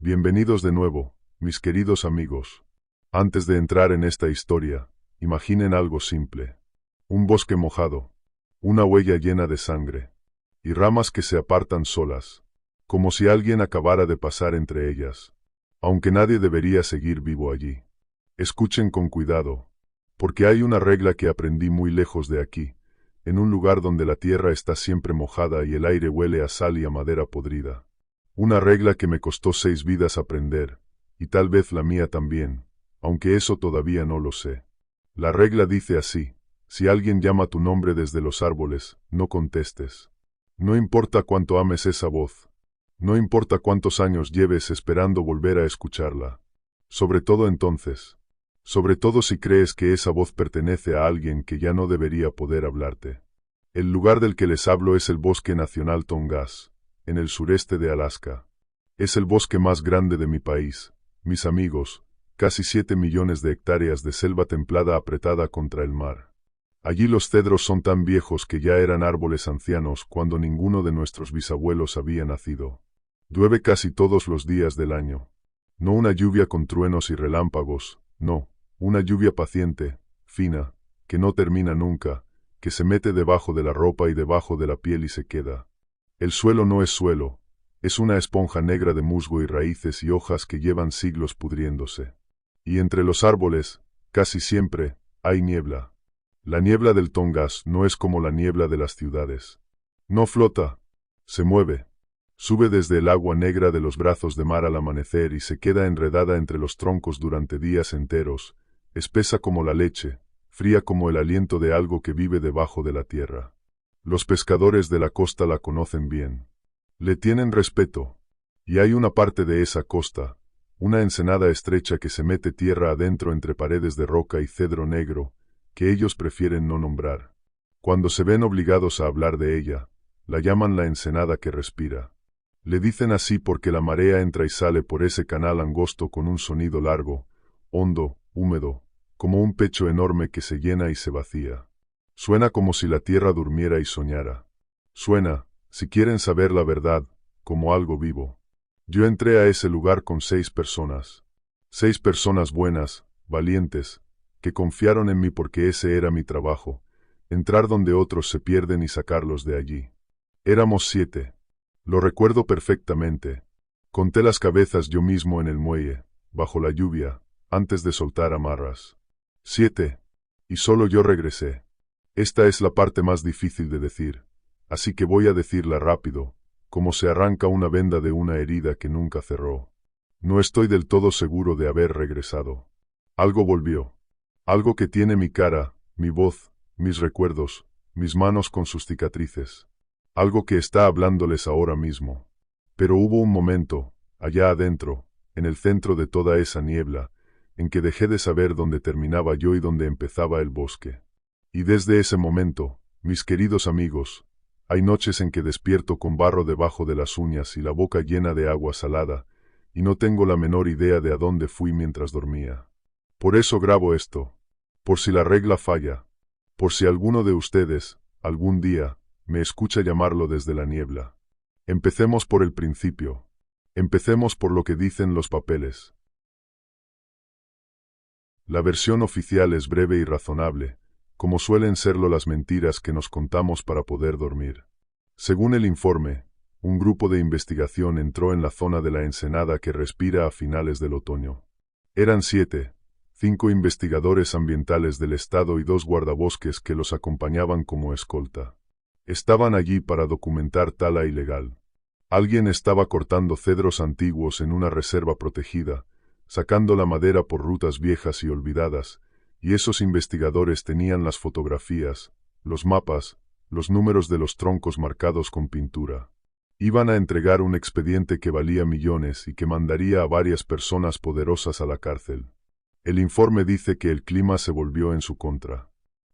Bienvenidos de nuevo, mis queridos amigos. Antes de entrar en esta historia, imaginen algo simple. Un bosque mojado, una huella llena de sangre, y ramas que se apartan solas, como si alguien acabara de pasar entre ellas, aunque nadie debería seguir vivo allí. Escuchen con cuidado, porque hay una regla que aprendí muy lejos de aquí, en un lugar donde la tierra está siempre mojada y el aire huele a sal y a madera podrida. Una regla que me costó 6 vidas aprender, y tal vez la mía también, aunque eso todavía no lo sé. La regla dice así: si alguien llama tu nombre desde los árboles, no contestes. No importa cuánto ames esa voz, no importa cuántos años lleves esperando volver a escucharla. Sobre todo entonces, sobre todo si crees que esa voz pertenece a alguien que ya no debería poder hablarte. El lugar del que les hablo es el Bosque Nacional Tongass, en el sureste de Alaska. Es el bosque más grande de mi país, mis amigos, casi 7 millones de hectáreas de selva templada apretada contra el mar. Allí los cedros son tan viejos que ya eran árboles ancianos cuando ninguno de nuestros bisabuelos había nacido. Llueve casi todos los días del año. No una lluvia con truenos y relámpagos, no, una lluvia paciente, fina, que no termina nunca, que se mete debajo de la ropa y debajo de la piel y se queda. El suelo no es suelo, es una esponja negra de musgo y raíces y hojas que llevan siglos pudriéndose. Y entre los árboles, casi siempre, hay niebla. La niebla del Tongass no es como la niebla de las ciudades. No flota, se mueve. Sube desde el agua negra de los brazos de mar al amanecer y se queda enredada entre los troncos durante días enteros, espesa como la leche, fría como el aliento de algo que vive debajo de la tierra. Los pescadores de la costa la conocen bien. Le tienen respeto. Y hay una parte de esa costa, una ensenada estrecha que se mete tierra adentro entre paredes de roca y cedro negro, que ellos prefieren no nombrar. Cuando se ven obligados a hablar de ella, la llaman la ensenada que respira. Le dicen así porque la marea entra y sale por ese canal angosto con un sonido largo, hondo, húmedo, como un pecho enorme que se llena y se vacía. Suena como si la tierra durmiera y soñara. Suena, si quieren saber la verdad, como algo vivo. Yo entré a ese lugar con 6 personas. 6 personas buenas, valientes, que confiaron en mí porque ese era mi trabajo, entrar donde otros se pierden y sacarlos de allí. Éramos 7. Lo recuerdo perfectamente. Conté las cabezas yo mismo en el muelle, bajo la lluvia, antes de soltar amarras. 7. Y solo yo regresé. Esta es la parte más difícil de decir, así que voy a decirla rápido, como se arranca una venda de una herida que nunca cerró. No estoy del todo seguro de haber regresado. Algo volvió. Algo que tiene mi cara, mi voz, mis recuerdos, mis manos con sus cicatrices. Algo que está hablándoles ahora mismo. Pero hubo un momento, allá adentro, en el centro de toda esa niebla, en que dejé de saber dónde terminaba yo y dónde empezaba el bosque. Y desde ese momento, mis queridos amigos, hay noches en que despierto con barro debajo de las uñas y la boca llena de agua salada, y no tengo la menor idea de a dónde fui mientras dormía. Por eso grabo esto, por si la regla falla, por si alguno de ustedes, algún día, me escucha llamarlo desde la niebla. Empecemos por el principio. Empecemos por lo que dicen los papeles. La versión oficial es breve y razonable, como suelen serlo las mentiras que nos contamos para poder dormir. Según el informe, un grupo de investigación entró en la zona de la ensenada que respira a finales del otoño. Eran 7, 5 investigadores ambientales del estado y 2 guardabosques que los acompañaban como escolta. Estaban allí para documentar tala ilegal. Alguien estaba cortando cedros antiguos en una reserva protegida, sacando la madera por rutas viejas y olvidadas, y esos investigadores tenían las fotografías, los mapas, los números de los troncos marcados con pintura. Iban a entregar un expediente que valía millones y que mandaría a varias personas poderosas a la cárcel. El informe dice que el clima se volvió en su contra,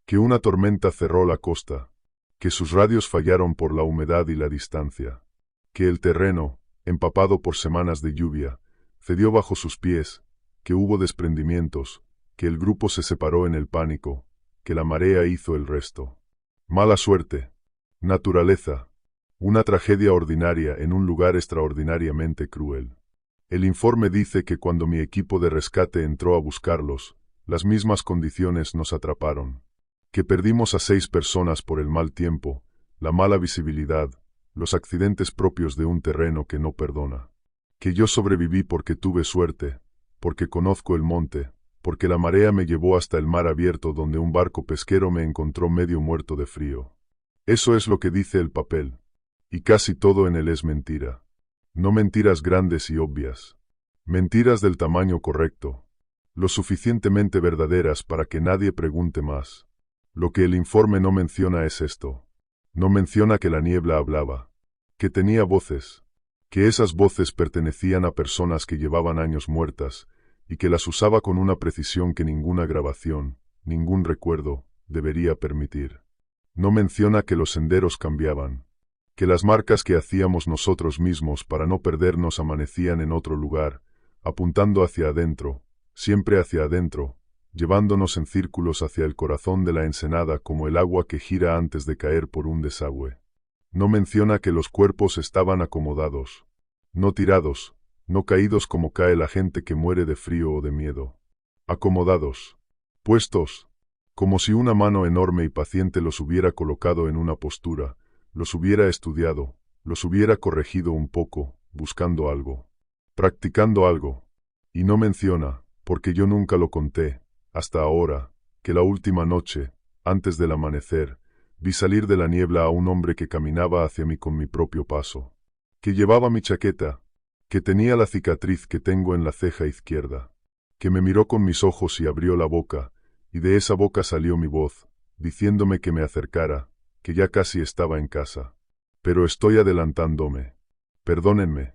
que una tormenta cerró la costa, que sus radios fallaron por la humedad y la distancia, que el terreno, empapado por semanas de lluvia, cedió bajo sus pies, que hubo desprendimientos, que el grupo se separó en el pánico, que la marea hizo el resto. Mala suerte. Naturaleza. Una tragedia ordinaria en un lugar extraordinariamente cruel. El informe dice que cuando mi equipo de rescate entró a buscarlos, las mismas condiciones nos atraparon. Que perdimos a 6 personas por el mal tiempo, la mala visibilidad, los accidentes propios de un terreno que no perdona. Que yo sobreviví porque tuve suerte, porque conozco el monte, porque la marea me llevó hasta el mar abierto donde un barco pesquero me encontró medio muerto de frío. Eso es lo que dice el papel. Y casi todo en él es mentira. No mentiras grandes y obvias. Mentiras del tamaño correcto. Lo suficientemente verdaderas para que nadie pregunte más. Lo que el informe no menciona es esto. No menciona que la niebla hablaba. Que tenía voces. Que esas voces pertenecían a personas que llevaban años muertas, y que las usaba con una precisión que ninguna grabación, ningún recuerdo, debería permitir. No menciona que los senderos cambiaban. Que las marcas que hacíamos nosotros mismos para no perdernos amanecían en otro lugar, apuntando hacia adentro, siempre hacia adentro, llevándonos en círculos hacia el corazón de la ensenada como el agua que gira antes de caer por un desagüe. No menciona que los cuerpos estaban acomodados, no tirados, no caídos como cae la gente que muere de frío o de miedo. Acomodados, puestos, como si una mano enorme y paciente los hubiera colocado en una postura, los hubiera estudiado, los hubiera corregido un poco, buscando algo, practicando algo. Y no menciona, porque yo nunca lo conté, hasta ahora, que la última noche, antes del amanecer, vi salir de la niebla a un hombre que caminaba hacia mí con mi propio paso, que llevaba mi chaqueta, que tenía la cicatriz que tengo en la ceja izquierda, que me miró con mis ojos y abrió la boca, y de esa boca salió mi voz, diciéndome que me acercara, que ya casi estaba en casa. Pero estoy adelantándome. Perdónenme.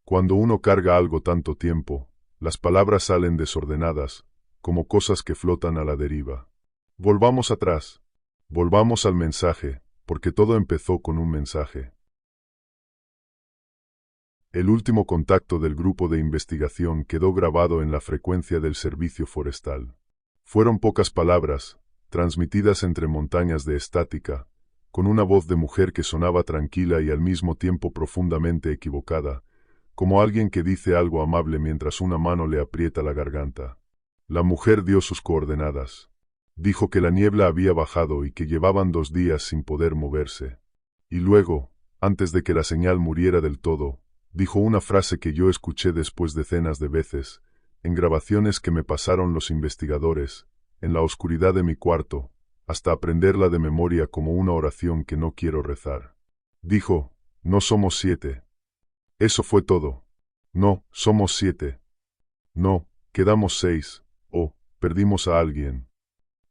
Cuando uno carga algo tanto tiempo, las palabras salen desordenadas, como cosas que flotan a la deriva. Volvamos atrás. Volvamos al mensaje, porque todo empezó con un mensaje. El último contacto del grupo de investigación quedó grabado en la frecuencia del servicio forestal. Fueron pocas palabras, transmitidas entre montañas de estática, con una voz de mujer que sonaba tranquila y al mismo tiempo profundamente equivocada, como alguien que dice algo amable mientras una mano le aprieta la garganta. La mujer dio sus coordenadas. Dijo que la niebla había bajado y que llevaban 2 días sin poder moverse. Y luego, antes de que la señal muriera del todo, dijo una frase que yo escuché después decenas de veces, en grabaciones que me pasaron los investigadores, en la oscuridad de mi cuarto, hasta aprenderla de memoria como una oración que no quiero rezar. Dijo, no somos 7. Eso fue todo. No, somos 7. No, quedamos 6, o, perdimos a alguien.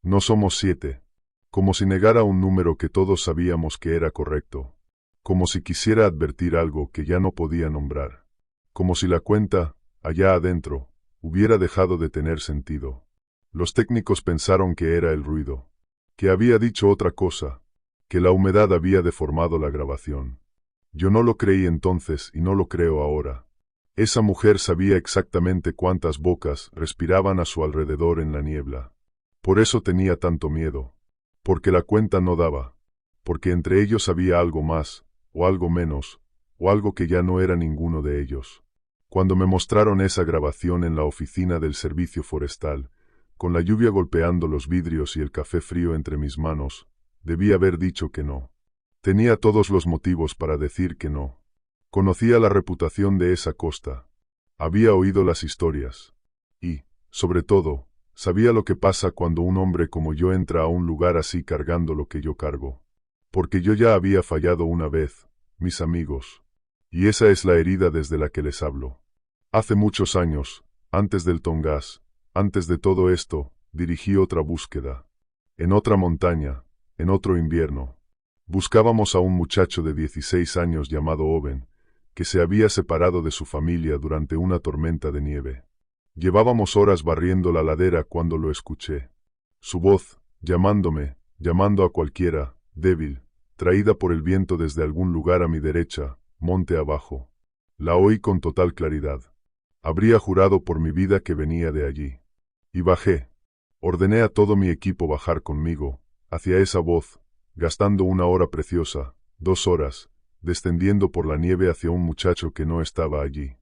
No somos 7. Como si negara un número que todos sabíamos que era correcto. Como si quisiera advertir algo que ya no podía nombrar. Como si la cuenta, allá adentro, hubiera dejado de tener sentido. Los técnicos pensaron que era el ruido, que había dicho otra cosa, que la humedad había deformado la grabación. Yo no lo creí entonces y no lo creo ahora. Esa mujer sabía exactamente cuántas bocas respiraban a su alrededor en la niebla. Por eso tenía tanto miedo. Porque la cuenta no daba. Porque entre ellos había algo más, o algo menos, o algo que ya no era ninguno de ellos. Cuando me mostraron esa grabación en la oficina del servicio forestal, con la lluvia golpeando los vidrios y el café frío entre mis manos, debí haber dicho que no. Tenía todos los motivos para decir que no. Conocía la reputación de esa costa. Había oído las historias. Y, sobre todo, sabía lo que pasa cuando un hombre como yo entra a un lugar así cargando lo que yo cargo. Porque yo ya había fallado una vez, mis amigos. Y esa es la herida desde la que les hablo. Hace muchos años, antes del Tongass, antes de todo esto, dirigí otra búsqueda. En otra montaña, en otro invierno. Buscábamos a un muchacho de 16 años llamado Owen, que se había separado de su familia durante una tormenta de nieve. Llevábamos horas barriendo la ladera cuando lo escuché. Su voz, llamándome, llamando a cualquiera, débil, traída por el viento desde algún lugar a mi derecha, monte abajo. La oí con total claridad. Habría jurado por mi vida que venía de allí. Y bajé. Ordené a todo mi equipo bajar conmigo, hacia esa voz, gastando 1 hora preciosa, 2 horas, descendiendo por la nieve hacia un muchacho que no estaba allí.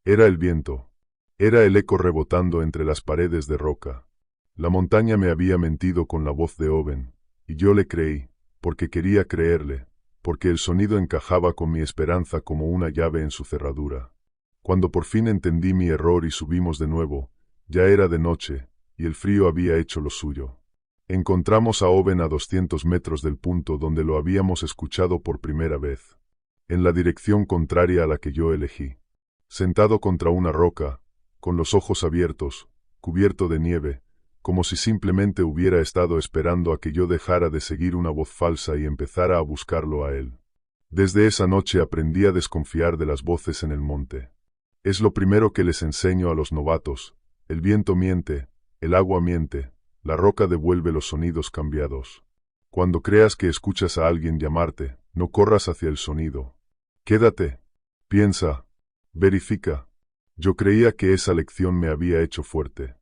Era el viento. Era el eco rebotando entre las paredes de roca. La montaña me había mentido con la voz de Owen, y yo le creí, porque quería creerle, porque el sonido encajaba con mi esperanza como una llave en su cerradura. Cuando por fin entendí mi error y subimos de nuevo, ya era de noche, y el frío había hecho lo suyo. Encontramos a Owen a 200 metros del punto donde lo habíamos escuchado por primera vez, en la dirección contraria a la que yo elegí. Sentado contra una roca, con los ojos abiertos, cubierto de nieve, como si simplemente hubiera estado esperando a que yo dejara de seguir una voz falsa y empezara a buscarlo a él. Desde esa noche aprendí a desconfiar de las voces en el monte. Es lo primero que les enseño a los novatos: el viento miente, el agua miente, la roca devuelve los sonidos cambiados. Cuando creas que escuchas a alguien llamarte, no corras hacia el sonido. Quédate, piensa, verifica. Yo creía que esa lección me había hecho fuerte.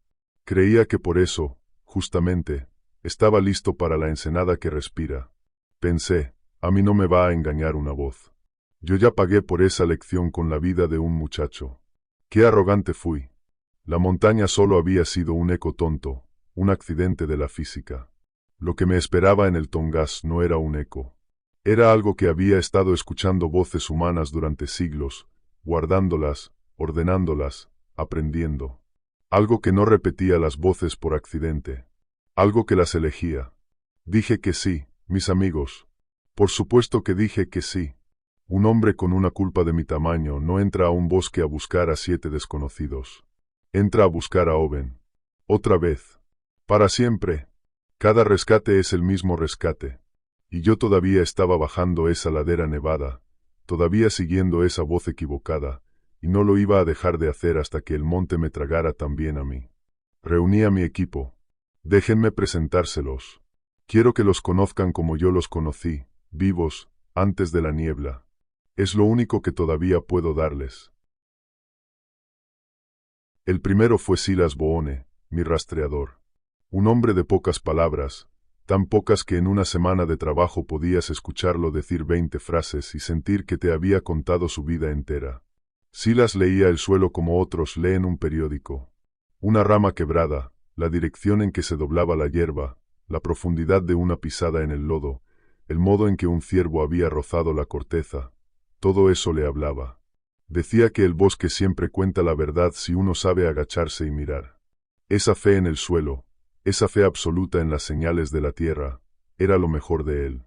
Creía que por eso, justamente, estaba listo para la ensenada que respira. Pensé, a mí no me va a engañar una voz. Yo ya pagué por esa lección con la vida de un muchacho. Qué arrogante fui. La montaña solo había sido un eco tonto, un accidente de la física. Lo que me esperaba en el Tongass no era un eco. Era algo que había estado escuchando voces humanas durante siglos, guardándolas, ordenándolas, aprendiendo. Algo que no repetía las voces por accidente. Algo que las elegía. Dije que sí, mis amigos. Por supuesto que dije que sí. Un hombre con una culpa de mi tamaño no entra a un bosque a buscar a 7 desconocidos. Entra a buscar a Owen. Otra vez. Para siempre. Cada rescate es el mismo rescate. Y yo todavía estaba bajando esa ladera nevada, todavía siguiendo esa voz equivocada, y no lo iba a dejar de hacer hasta que el monte me tragara también a mí. Reuní a mi equipo. Déjenme presentárselos. Quiero que los conozcan como yo los conocí, vivos, antes de la niebla. Es lo único que todavía puedo darles. El primero fue Silas Boone, mi rastreador. Un hombre de pocas palabras, tan pocas que en una semana de trabajo podías escucharlo decir 20 frases y sentir que te había contado su vida entera. Silas leía el suelo como otros leen un periódico. Una rama quebrada, la dirección en que se doblaba la hierba, la profundidad de una pisada en el lodo, el modo en que un ciervo había rozado la corteza, todo eso le hablaba. Decía que el bosque siempre cuenta la verdad si uno sabe agacharse y mirar. Esa fe en el suelo, esa fe absoluta en las señales de la tierra, era lo mejor de él.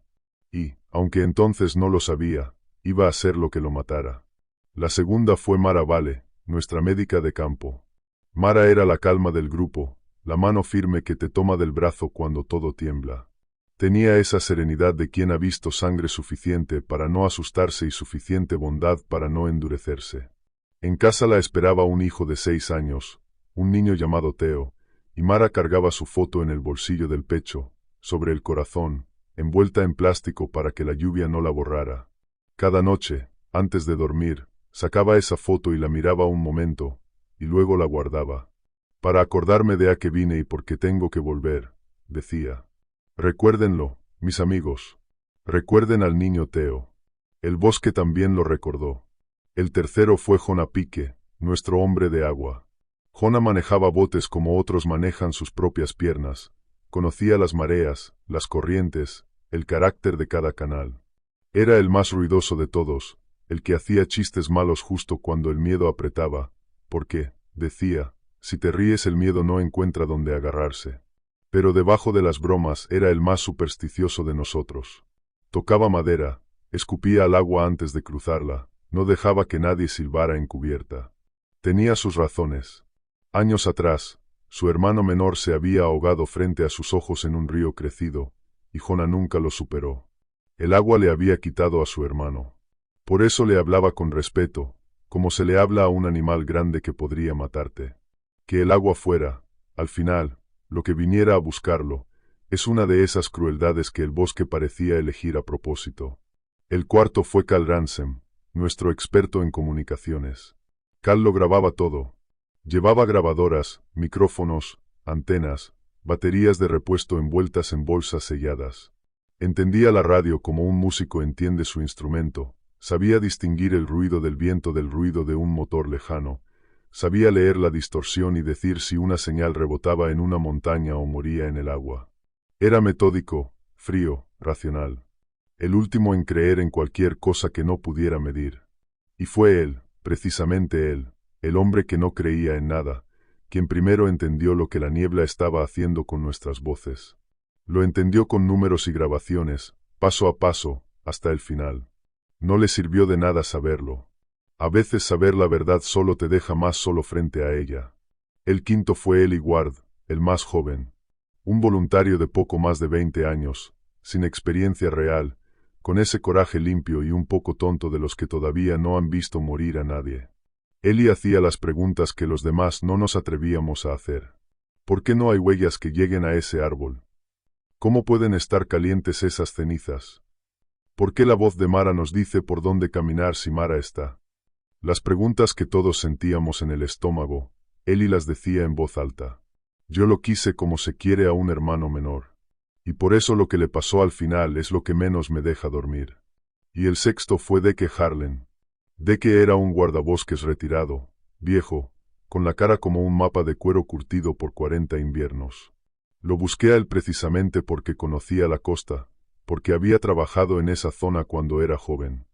Y, aunque entonces no lo sabía, iba a ser lo que lo matara. La segunda fue Mara Vale, nuestra médica de campo. Mara era la calma del grupo, la mano firme que te toma del brazo cuando todo tiembla. Tenía esa serenidad de quien ha visto sangre suficiente para no asustarse y suficiente bondad para no endurecerse. En casa la esperaba un hijo de 6 años, un niño llamado Theo, y Mara cargaba su foto en el bolsillo del pecho, sobre el corazón, envuelta en plástico para que la lluvia no la borrara. Cada noche, antes de dormir, sacaba esa foto y la miraba un momento, y luego la guardaba. Para acordarme de a qué vine y por qué tengo que volver, decía. Recuérdenlo, mis amigos. Recuerden al niño Theo. El bosque también lo recordó. El tercero fue Jona Pique, nuestro hombre de agua. Jona manejaba botes como otros manejan sus propias piernas. Conocía las mareas, las corrientes, el carácter de cada canal. Era el más ruidoso de todos, el que hacía chistes malos justo cuando el miedo apretaba, porque, decía, si te ríes el miedo no encuentra dónde agarrarse. Pero debajo de las bromas era el más supersticioso de nosotros. Tocaba madera, escupía al agua antes de cruzarla, no dejaba que nadie silbara en cubierta. Tenía sus razones. Años atrás, su hermano menor se había ahogado frente a sus ojos en un río crecido, y Jona nunca lo superó. El agua le había quitado a su hermano. Por eso le hablaba con respeto, como se le habla a un animal grande que podría matarte. Que el agua fuera, al final, lo que viniera a buscarlo, es una de esas crueldades que el bosque parecía elegir a propósito. El cuarto fue Cal Ransom, nuestro experto en comunicaciones. Cal lo grababa todo. Llevaba grabadoras, micrófonos, antenas, baterías de repuesto envueltas en bolsas selladas. Entendía la radio como un músico entiende su instrumento, Sabía distinguir el ruido del viento del ruido de un motor lejano. Sabía leer la distorsión y decir si una señal rebotaba en una montaña o moría en el agua. Era metódico, frío, racional. El último en creer en cualquier cosa que no pudiera medir. Y fue él, precisamente él, el hombre que no creía en nada, quien primero entendió lo que la niebla estaba haciendo con nuestras voces. Lo entendió con números y grabaciones, paso a paso, hasta el final. No le sirvió de nada saberlo. A veces saber la verdad solo te deja más solo frente a ella. El quinto fue Eli Ward, el más joven. Un voluntario de poco más de 20 años, sin experiencia real, con ese coraje limpio y un poco tonto de los que todavía no han visto morir a nadie. Eli hacía las preguntas que los demás no nos atrevíamos a hacer. ¿Por qué no hay huellas que lleguen a ese árbol? ¿Cómo pueden estar calientes esas cenizas? ¿Por qué la voz de Mara nos dice por dónde caminar si Mara está? Las preguntas que todos sentíamos en el estómago, Eli las decía en voz alta. Yo lo quise como se quiere a un hermano menor. Y por eso lo que le pasó al final es lo que menos me deja dormir. Y el sexto fue Deke Harlan. Deke era un guardabosques retirado, viejo, con la cara como un mapa de cuero curtido por 40 inviernos. Lo busqué a él precisamente porque conocía la costa, porque había trabajado en esa zona cuando era joven.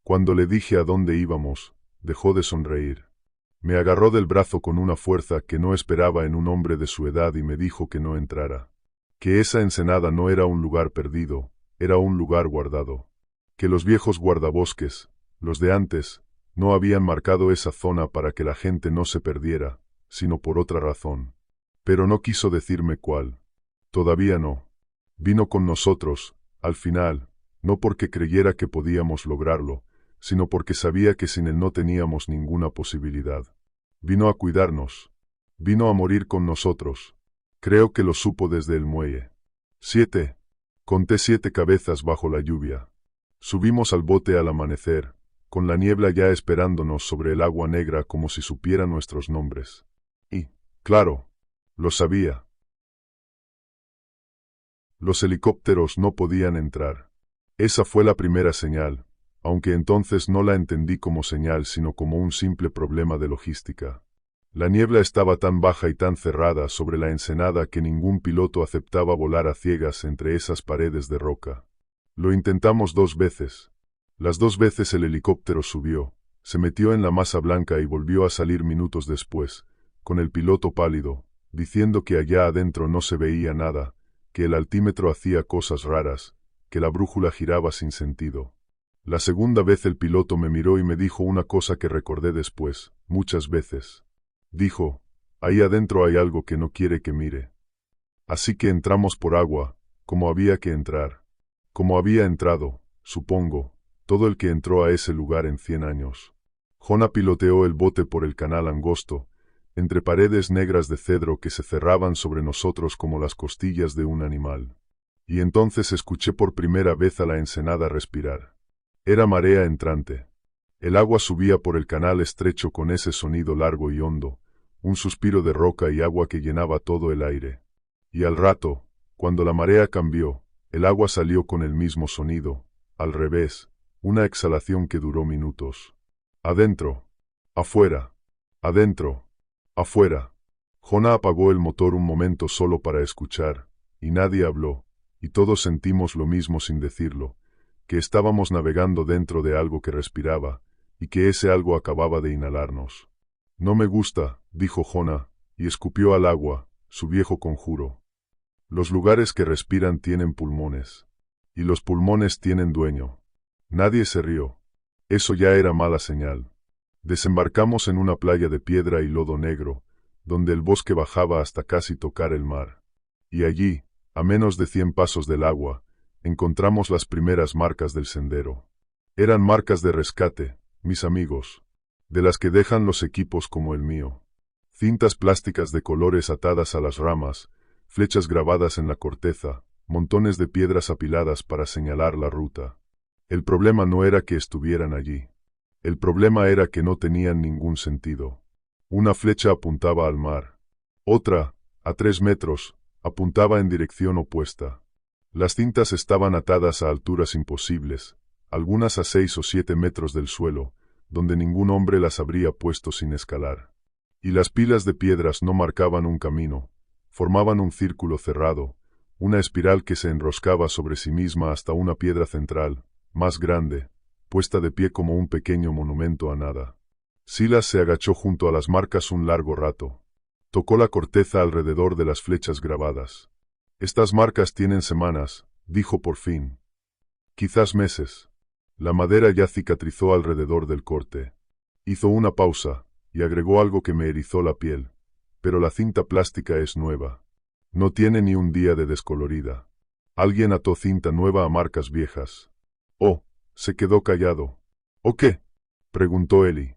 Cuando le dije a dónde íbamos, dejó de sonreír. Me agarró del brazo con una fuerza que no esperaba en un hombre de su edad y me dijo que no entrara. Que esa ensenada no era un lugar perdido, era un lugar guardado. Que los viejos guardabosques, los de antes, no habían marcado esa zona para que la gente no se perdiera, sino por otra razón. Pero no quiso decirme cuál. Todavía no. Vino con nosotros, al final, no porque creyera que podíamos lograrlo, sino porque sabía que sin él no teníamos ninguna posibilidad. Vino a cuidarnos. Vino a morir con nosotros. Creo que lo supo desde el muelle. 7. Conté 7 cabezas bajo la lluvia. Subimos al bote al amanecer, con la niebla ya esperándonos sobre el agua negra como si supiera nuestros nombres. Y, claro, lo sabía. Los helicópteros no podían entrar. Esa fue la primera señal, aunque entonces no la entendí como señal sino como un simple problema de logística. La niebla estaba tan baja y tan cerrada sobre la ensenada que ningún piloto aceptaba volar a ciegas entre esas paredes de roca. Lo intentamos 2 veces. Las 2 veces el helicóptero subió, se metió en la masa blanca y volvió a salir minutos después, con el piloto pálido, diciendo que allá adentro no se veía nada, que el altímetro hacía cosas raras, que la brújula giraba sin sentido. La segunda vez el piloto me miró y me dijo una cosa que recordé después, muchas veces. Dijo, ahí adentro hay algo que no quiere que mire. Así que entramos por agua, como había que entrar. Como había entrado, supongo, todo el que entró a ese lugar en 100 años. Jona piloteó el bote por el canal angosto, entre paredes negras de cedro que se cerraban sobre nosotros como las costillas de un animal. Y entonces escuché por primera vez a la ensenada respirar. Era marea entrante. El agua subía por el canal estrecho con ese sonido largo y hondo, un suspiro de roca y agua que llenaba todo el aire. Y al rato, cuando la marea cambió, el agua salió con el mismo sonido, al revés, una exhalación que duró minutos. Adentro, afuera, adentro, afuera. Jona apagó el motor un momento solo para escuchar, y nadie habló, y todos sentimos lo mismo sin decirlo, que estábamos navegando dentro de algo que respiraba, y que ese algo acababa de inhalarnos. No me gusta, dijo Jona, y escupió al agua, su viejo conjuro. Los lugares que respiran tienen pulmones. Y los pulmones tienen dueño. Nadie se rió. Eso ya era mala señal. Desembarcamos en una playa de piedra y lodo negro, donde el bosque bajaba hasta casi tocar el mar. Y allí, a menos de 100 pasos del agua, encontramos las primeras marcas del sendero. Eran marcas de rescate, mis amigos, de las que dejan los equipos como el mío. Cintas plásticas de colores atadas a las ramas, flechas grabadas en la corteza, montones de piedras apiladas para señalar la ruta. El problema no era que estuvieran allí. El problema era que no tenían ningún sentido. Una flecha apuntaba al mar. Otra, a 3 metros, apuntaba en dirección opuesta. Las cintas estaban atadas a alturas imposibles, algunas a 6 o 7 metros del suelo, donde ningún hombre las habría puesto sin escalar. Y las pilas de piedras no marcaban un camino, formaban un círculo cerrado, una espiral que se enroscaba sobre sí misma hasta una piedra central, más grande, puesta de pie como un pequeño monumento a nada. Silas se agachó junto a las marcas un largo rato. Tocó la corteza alrededor de las flechas grabadas. Estas marcas tienen semanas, dijo por fin. Quizás meses. La madera ya cicatrizó alrededor del corte. Hizo una pausa, y agregó algo que me erizó la piel. Pero la cinta plástica es nueva. No tiene ni un día de descolorida. Alguien ató cinta nueva a marcas viejas. Oh, se quedó callado. ¿O qué? Preguntó Eli.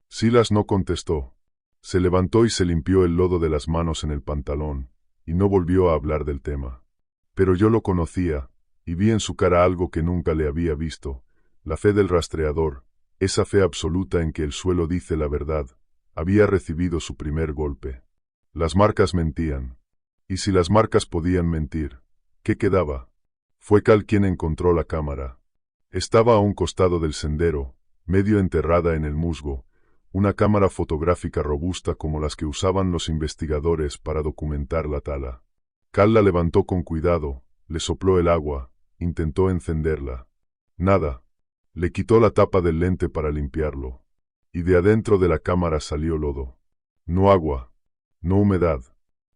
Silas no contestó. Se levantó y se limpió el lodo de las manos en el pantalón, y no volvió a hablar del tema. Pero yo lo conocía, y vi en su cara algo que nunca le había visto, la fe del rastreador, esa fe absoluta en que el suelo dice la verdad. Había recibido su primer golpe. Las marcas mentían. Y si las marcas podían mentir, ¿qué quedaba? Fue Cal quien encontró la cámara. Estaba a un costado del sendero, medio enterrada en el musgo, una cámara fotográfica robusta como las que usaban los investigadores para documentar la tala. Cal la levantó con cuidado, le sopló el agua, intentó encenderla. Nada. Le quitó la tapa del lente para limpiarlo. Y de adentro de la cámara salió lodo. No agua. No humedad.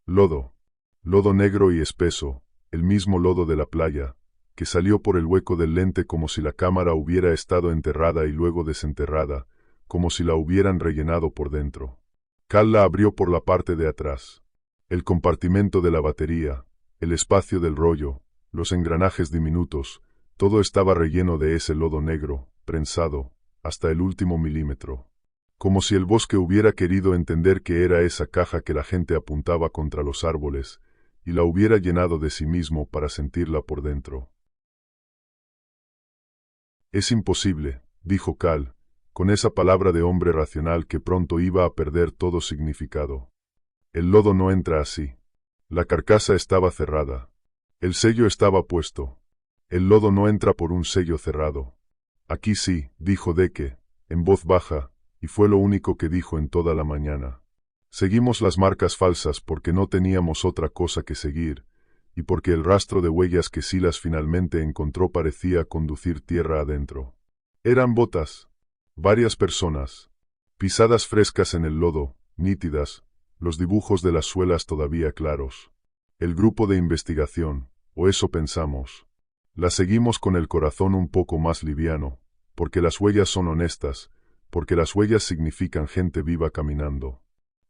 Lodo. Lodo negro y espeso, el mismo lodo de la playa, que salió por el hueco del lente como si la cámara hubiera estado enterrada y luego desenterrada, como si la hubieran rellenado por dentro. Cal la abrió por la parte de atrás. El compartimento de la batería, el espacio del rollo, los engranajes diminutos, todo estaba relleno de ese lodo negro, prensado, hasta el último milímetro. Como si el bosque hubiera querido entender que era esa caja que la gente apuntaba contra los árboles, y la hubiera llenado de sí mismo para sentirla por dentro. Es imposible, dijo Cal, con esa palabra de hombre racional que pronto iba a perder todo significado. El lodo no entra así. La carcasa estaba cerrada. El sello estaba puesto. El lodo no entra por un sello cerrado. Aquí sí, dijo Deke, en voz baja, y fue lo único que dijo en toda la mañana. Seguimos las marcas falsas porque no teníamos otra cosa que seguir, y porque el rastro de huellas que Silas finalmente encontró parecía conducir tierra adentro. Eran botas. Varias personas. Pisadas frescas en el lodo, nítidas, los dibujos de las suelas todavía claros. El grupo de investigación, o eso pensamos. La seguimos con el corazón un poco más liviano, porque las huellas son honestas, porque las huellas significan gente viva caminando.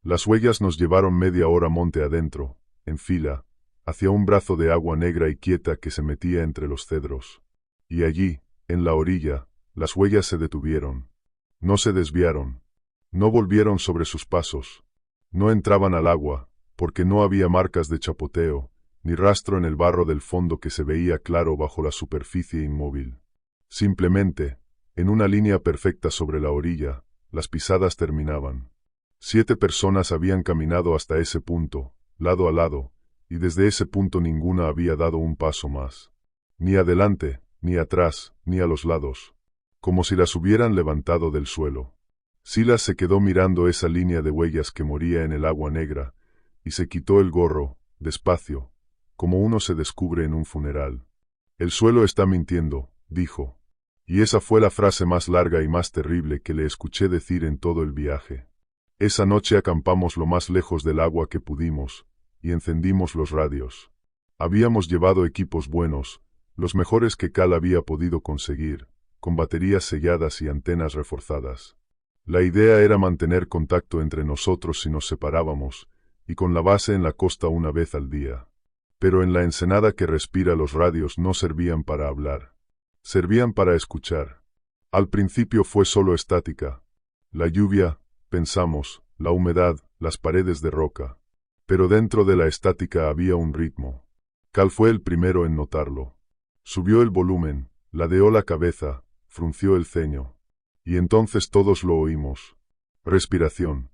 Las huellas nos llevaron media hora monte adentro, en fila, hacia un brazo de agua negra y quieta que se metía entre los cedros. Y allí, en la orilla, las huellas se detuvieron. No se desviaron. No volvieron sobre sus pasos. No entraban al agua, porque no había marcas de chapoteo, ni rastro en el barro del fondo que se veía claro bajo la superficie inmóvil. Simplemente, en una línea perfecta sobre la orilla, las pisadas terminaban. 7 personas habían caminado hasta ese punto, lado a lado, y desde ese punto ninguna había dado un paso más. Ni adelante, ni atrás, ni a los lados. Como si las hubieran levantado del suelo. Silas se quedó mirando esa línea de huellas que moría en el agua negra, y se quitó el gorro, despacio, como uno se descubre en un funeral. El suelo está mintiendo, dijo. Y esa fue la frase más larga y más terrible que le escuché decir en todo el viaje. Esa noche acampamos lo más lejos del agua que pudimos, y encendimos los radios. Habíamos llevado equipos buenos, los mejores que Cal había podido conseguir, con baterías selladas y antenas reforzadas. La idea era mantener contacto entre nosotros si nos separábamos, y con la base en la costa una vez al día. Pero en la ensenada que respira los radios no servían para hablar. Servían para escuchar. Al principio fue solo estática. La lluvia, pensamos, la humedad, las paredes de roca. Pero dentro de la estática había un ritmo. Cal fue el primero en notarlo. Subió el volumen, ladeó la cabeza, frunció el ceño. Y entonces todos lo oímos. Respiración.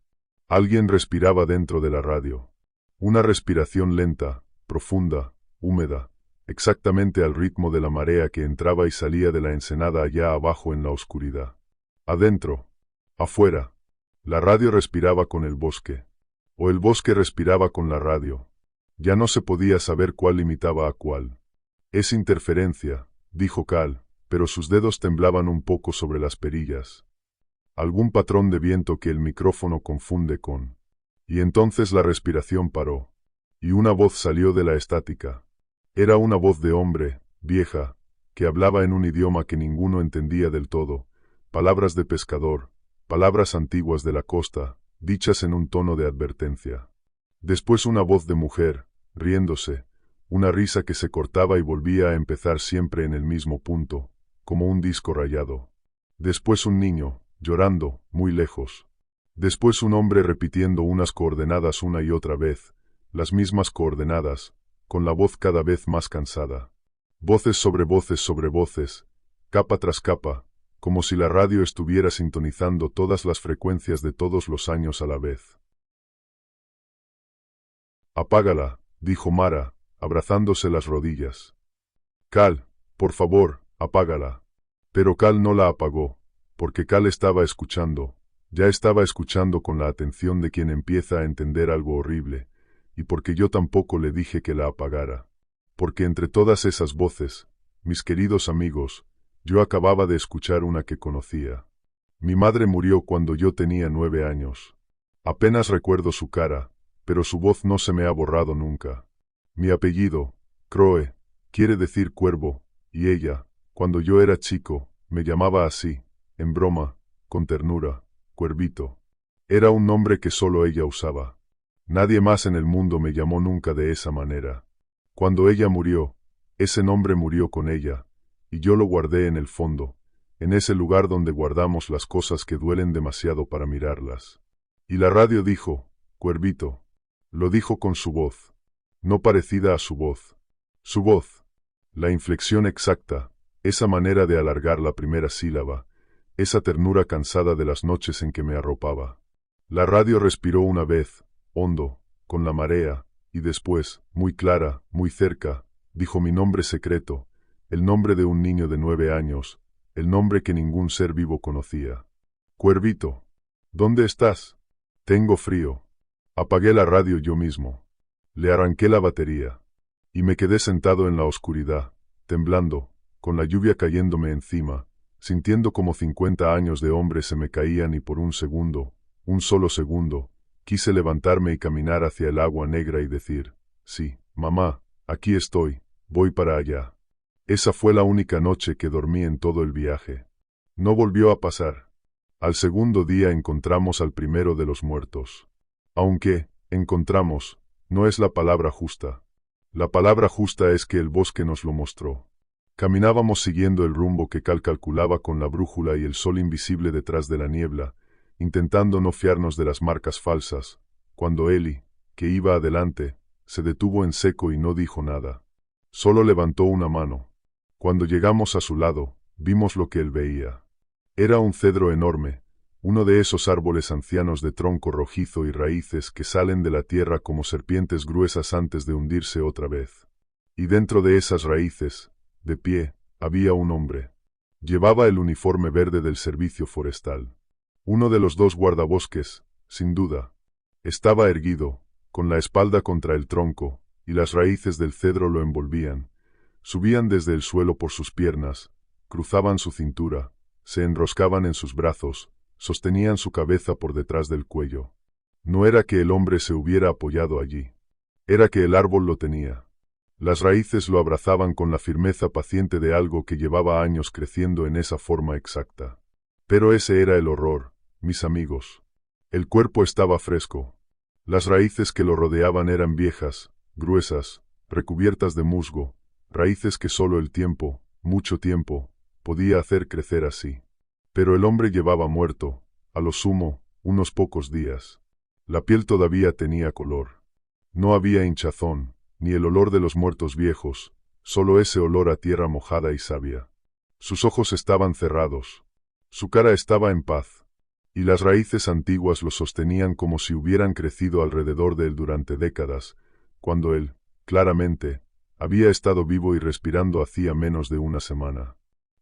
Alguien respiraba dentro de la radio. Una respiración lenta, profunda, húmeda, exactamente al ritmo de la marea que entraba y salía de la ensenada allá abajo en la oscuridad. Adentro, afuera, la radio respiraba con el bosque, o el bosque respiraba con la radio. Ya no se podía saber cuál imitaba a cuál. Es interferencia, dijo Cal, pero sus dedos temblaban un poco sobre las perillas. Algún patrón de viento que el micrófono confunde con. Y entonces la respiración paró, y una voz salió de la estática. Era una voz de hombre, vieja, que hablaba en un idioma que ninguno entendía del todo, palabras de pescador, palabras antiguas de la costa, dichas en un tono de advertencia. Después una voz de mujer, riéndose, una risa que se cortaba y volvía a empezar siempre en el mismo punto, como un disco rayado. Después un niño, llorando, muy lejos. Después un hombre repitiendo unas coordenadas una y otra vez, las mismas coordenadas, con la voz cada vez más cansada. Voces sobre voces sobre voces, capa tras capa, como si la radio estuviera sintonizando todas las frecuencias de todos los años a la vez. Apágala, dijo Mara, abrazándose las rodillas. Cal, por favor, apágala. Pero Cal no la apagó, porque Cal estaba escuchando, ya estaba escuchando con la atención de quien empieza a entender algo horrible, y porque yo tampoco le dije que la apagara. Porque entre todas esas voces, mis queridos amigos, yo acababa de escuchar una que conocía. Mi madre murió cuando yo tenía 9 años. Apenas recuerdo su cara, pero su voz no se me ha borrado nunca. Mi apellido, Croe, quiere decir cuervo, y ella, cuando yo era chico, me llamaba así, en broma, con ternura, Cuervito. Era un nombre que solo ella usaba. Nadie más en el mundo me llamó nunca de esa manera. Cuando ella murió, ese nombre murió con ella, y yo lo guardé en el fondo, en ese lugar donde guardamos las cosas que duelen demasiado para mirarlas. Y la radio dijo, Cuervito. Lo dijo con su voz, no parecida a su voz. Su voz, la inflexión exacta, esa manera de alargar la primera sílaba, esa ternura cansada de las noches en que me arropaba. La radio respiró una vez, hondo, con la marea, y después, muy clara, muy cerca, dijo mi nombre secreto, el nombre de un niño de 9 años, el nombre que ningún ser vivo conocía. Cuervito, ¿dónde estás? Tengo frío. Apagué la radio yo mismo. Le arranqué la batería. Y me quedé sentado en la oscuridad, temblando, con la lluvia cayéndome encima, sintiendo como 50 años de hombre se me caían y por un segundo, un solo segundo, quise levantarme y caminar hacia el agua negra y decir, sí, mamá, aquí estoy, voy para allá. Esa fue la única noche que dormí en todo el viaje. No volvió a pasar. Al segundo día encontramos al primero de los muertos. Aunque, encontramos, no es la palabra justa. La palabra justa es que el bosque nos lo mostró. Caminábamos siguiendo el rumbo que Cal calculaba con la brújula y el sol invisible detrás de la niebla, intentando no fiarnos de las marcas falsas, cuando Eli, que iba adelante, se detuvo en seco y no dijo nada. Solo levantó una mano. Cuando llegamos a su lado, vimos lo que él veía. Era un cedro enorme, uno de esos árboles ancianos de tronco rojizo y raíces que salen de la tierra como serpientes gruesas antes de hundirse otra vez. Y dentro de esas raíces, de pie, había un hombre. Llevaba el uniforme verde del servicio forestal. Uno de los 2 guardabosques, sin duda. Estaba erguido, con la espalda contra el tronco, y las raíces del cedro lo envolvían. Subían desde el suelo por sus piernas, cruzaban su cintura, se enroscaban en sus brazos, sostenían su cabeza por detrás del cuello. No era que el hombre se hubiera apoyado allí. Era que el árbol lo tenía. Las raíces lo abrazaban con la firmeza paciente de algo que llevaba años creciendo en esa forma exacta. Pero ese era el horror, mis amigos. El cuerpo estaba fresco. Las raíces que lo rodeaban eran viejas, gruesas, recubiertas de musgo, raíces que solo el tiempo, mucho tiempo, podía hacer crecer así. Pero el hombre llevaba muerto, a lo sumo, unos pocos días. La piel todavía tenía color. No había hinchazón, ni el olor de los muertos viejos, solo ese olor a tierra mojada y savia. Sus ojos estaban cerrados. Su cara estaba en paz. Y las raíces antiguas lo sostenían como si hubieran crecido alrededor de él durante décadas, cuando él, claramente, Había estado vivo y respirando hacía menos de una semana.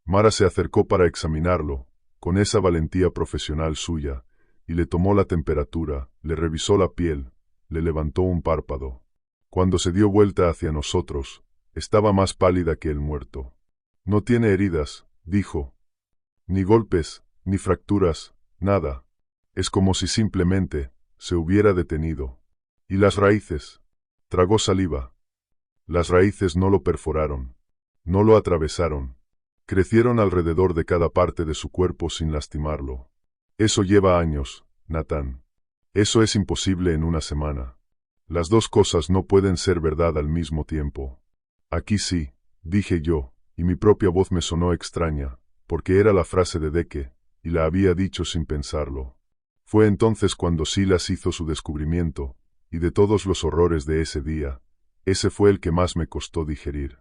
Mara se acercó para examinarlo, con esa valentía profesional suya, y le tomó la temperatura, le revisó la piel, le levantó un párpado. Cuando se dio vuelta hacia nosotros, estaba más pálida que el muerto. No tiene heridas, dijo. Ni golpes, ni fracturas, nada. Es como si simplemente se hubiera detenido. ¿Y las raíces? Tragó saliva. Las raíces no lo perforaron. No lo atravesaron. Crecieron alrededor de cada parte de su cuerpo sin lastimarlo. Eso lleva años, Nathan. Eso es imposible en una semana. Las dos cosas no pueden ser verdad al mismo tiempo. Aquí sí, dije yo, y mi propia voz me sonó extraña, porque era la frase de Deke, y la había dicho sin pensarlo. Fue entonces cuando Silas hizo su descubrimiento, y de todos los horrores de ese día, ese fue el que más me costó digerir.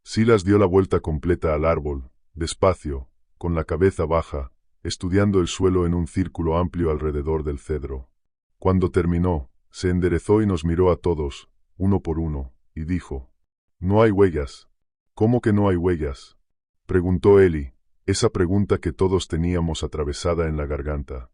Silas dio la vuelta completa al árbol, despacio, con la cabeza baja, estudiando el suelo en un círculo amplio alrededor del cedro. Cuando terminó, se enderezó y nos miró a todos, uno por uno, y dijo: «No hay huellas». «¿Cómo que no hay huellas?», preguntó Eli, esa pregunta que todos teníamos atravesada en la garganta.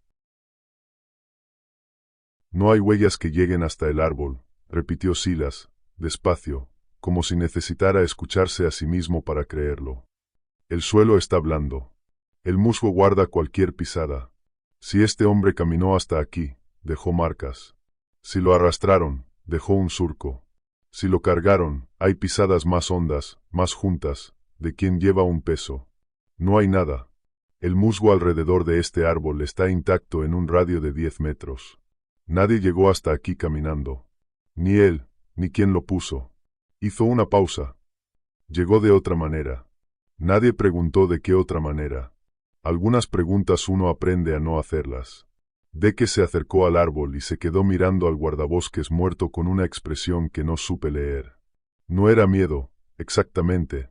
«No hay huellas que lleguen hasta el árbol», repitió Silas, despacio, como si necesitara escucharse a sí mismo para creerlo. «El suelo está blando. El musgo guarda cualquier pisada. Si este hombre caminó hasta aquí, dejó marcas. Si lo arrastraron, dejó un surco. Si lo cargaron, hay pisadas más hondas, más juntas, de quien lleva un peso. No hay nada. El musgo alrededor de este árbol está intacto en un radio de 10 metros. Nadie llegó hasta aquí caminando. Ni él, ni quien lo puso». Hizo una pausa. «Llegó de otra manera». Nadie preguntó de qué otra manera. Algunas preguntas uno aprende a no hacerlas. Deke se acercó al árbol y se quedó mirando al guardabosques muerto con una expresión que no supe leer. No era miedo, exactamente.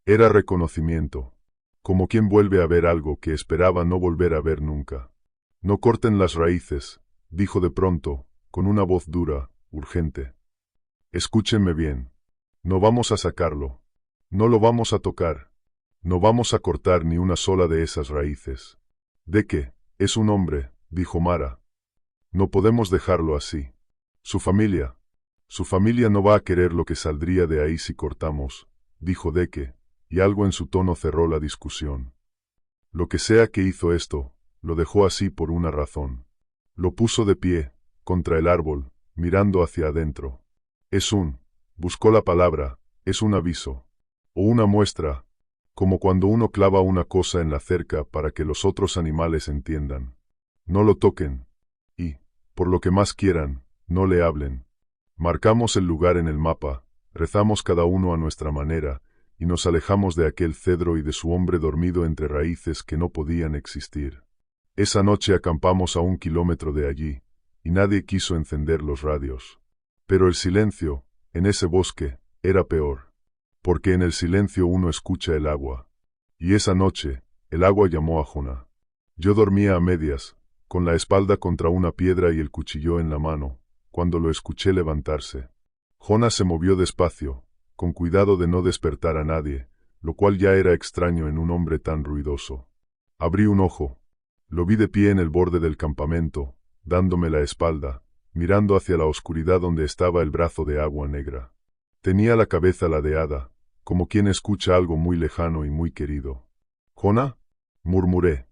Era reconocimiento. Como quien vuelve a ver algo que esperaba no volver a ver nunca. «No corten las raíces», dijo de pronto, con una voz dura, urgente. «Escúchenme bien. No vamos a sacarlo. No lo vamos a tocar. No vamos a cortar ni una sola de esas raíces». «Deke, es un hombre», dijo Mara. «No podemos dejarlo así. Su familia no va a querer lo que saldría de ahí si cortamos», dijo Deke, y algo en su tono cerró la discusión. «Lo que sea que hizo esto, lo dejó así por una razón. Lo puso de pie, contra el árbol, mirando hacia adentro. Buscó la palabra, es un aviso. O una muestra, como cuando uno clava una cosa en la cerca para que los otros animales entiendan. No lo toquen. Y, por lo que más quieran, no le hablen. Marcamos el lugar en el mapa, rezamos cada uno a nuestra manera, y nos alejamos de aquel cedro y de su hombre dormido entre raíces que no podían existir. Esa noche acampamos a 1 kilómetro de allí, y nadie quiso encender los radios. Pero el silencio, en ese bosque, era peor. Porque en el silencio uno escucha el agua. Y esa noche, el agua llamó a Jonah. Yo dormía a medias, con la espalda contra una piedra y el cuchillo en la mano, cuando lo escuché levantarse. Jonah se movió despacio, con cuidado de no despertar a nadie, lo cual ya era extraño en un hombre tan ruidoso. Abrí un ojo. Lo vi de pie en el borde del campamento, dándome la espalda, mirando hacia la oscuridad donde estaba el brazo de agua negra. Tenía la cabeza ladeada, como quien escucha algo muy lejano y muy querido. «¿Jonah?», murmuré.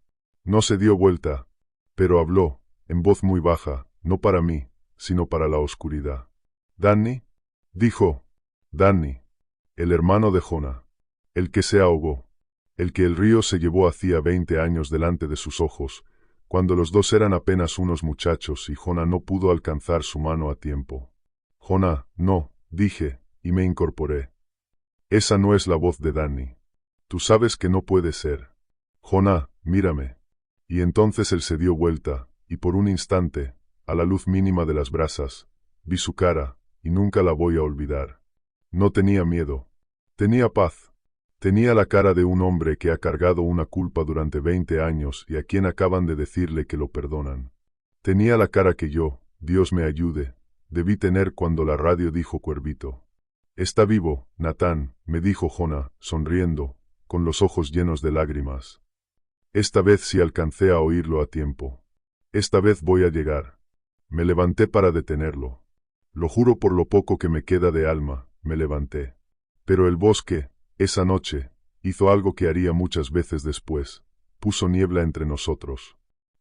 No se dio vuelta, pero habló, en voz muy baja, no para mí, sino para la oscuridad. «¿Danny?», dijo. «Danny. El hermano de Jonah. El que se ahogó. El que el río se llevó hacía 20 años delante de sus ojos, cuando los dos eran apenas unos muchachos y Jonah no pudo alcanzar su mano a tiempo». «Jonah, no», dije, y me incorporé. «Esa no es la voz de Danny. Tú sabes que no puede ser. Jonah, mírame». Y entonces él se dio vuelta, y por un instante, a la luz mínima de las brasas, vi su cara, y nunca la voy a olvidar. No tenía miedo. Tenía paz. Tenía la cara de un hombre que ha cargado una culpa durante 20 años y a quien acaban de decirle que lo perdonan. Tenía la cara que yo, Dios me ayude, debí tener cuando la radio dijo Cuervito. Está vivo, Natán, me dijo Jona, sonriendo, con los ojos llenos de lágrimas. Esta vez sí alcancé a oírlo a tiempo. Esta vez voy a llegar. Me levanté para detenerlo. Lo juro por lo poco que me queda de alma, me levanté. Pero el bosque, esa noche, hizo algo que haría muchas veces después. Puso niebla entre nosotros.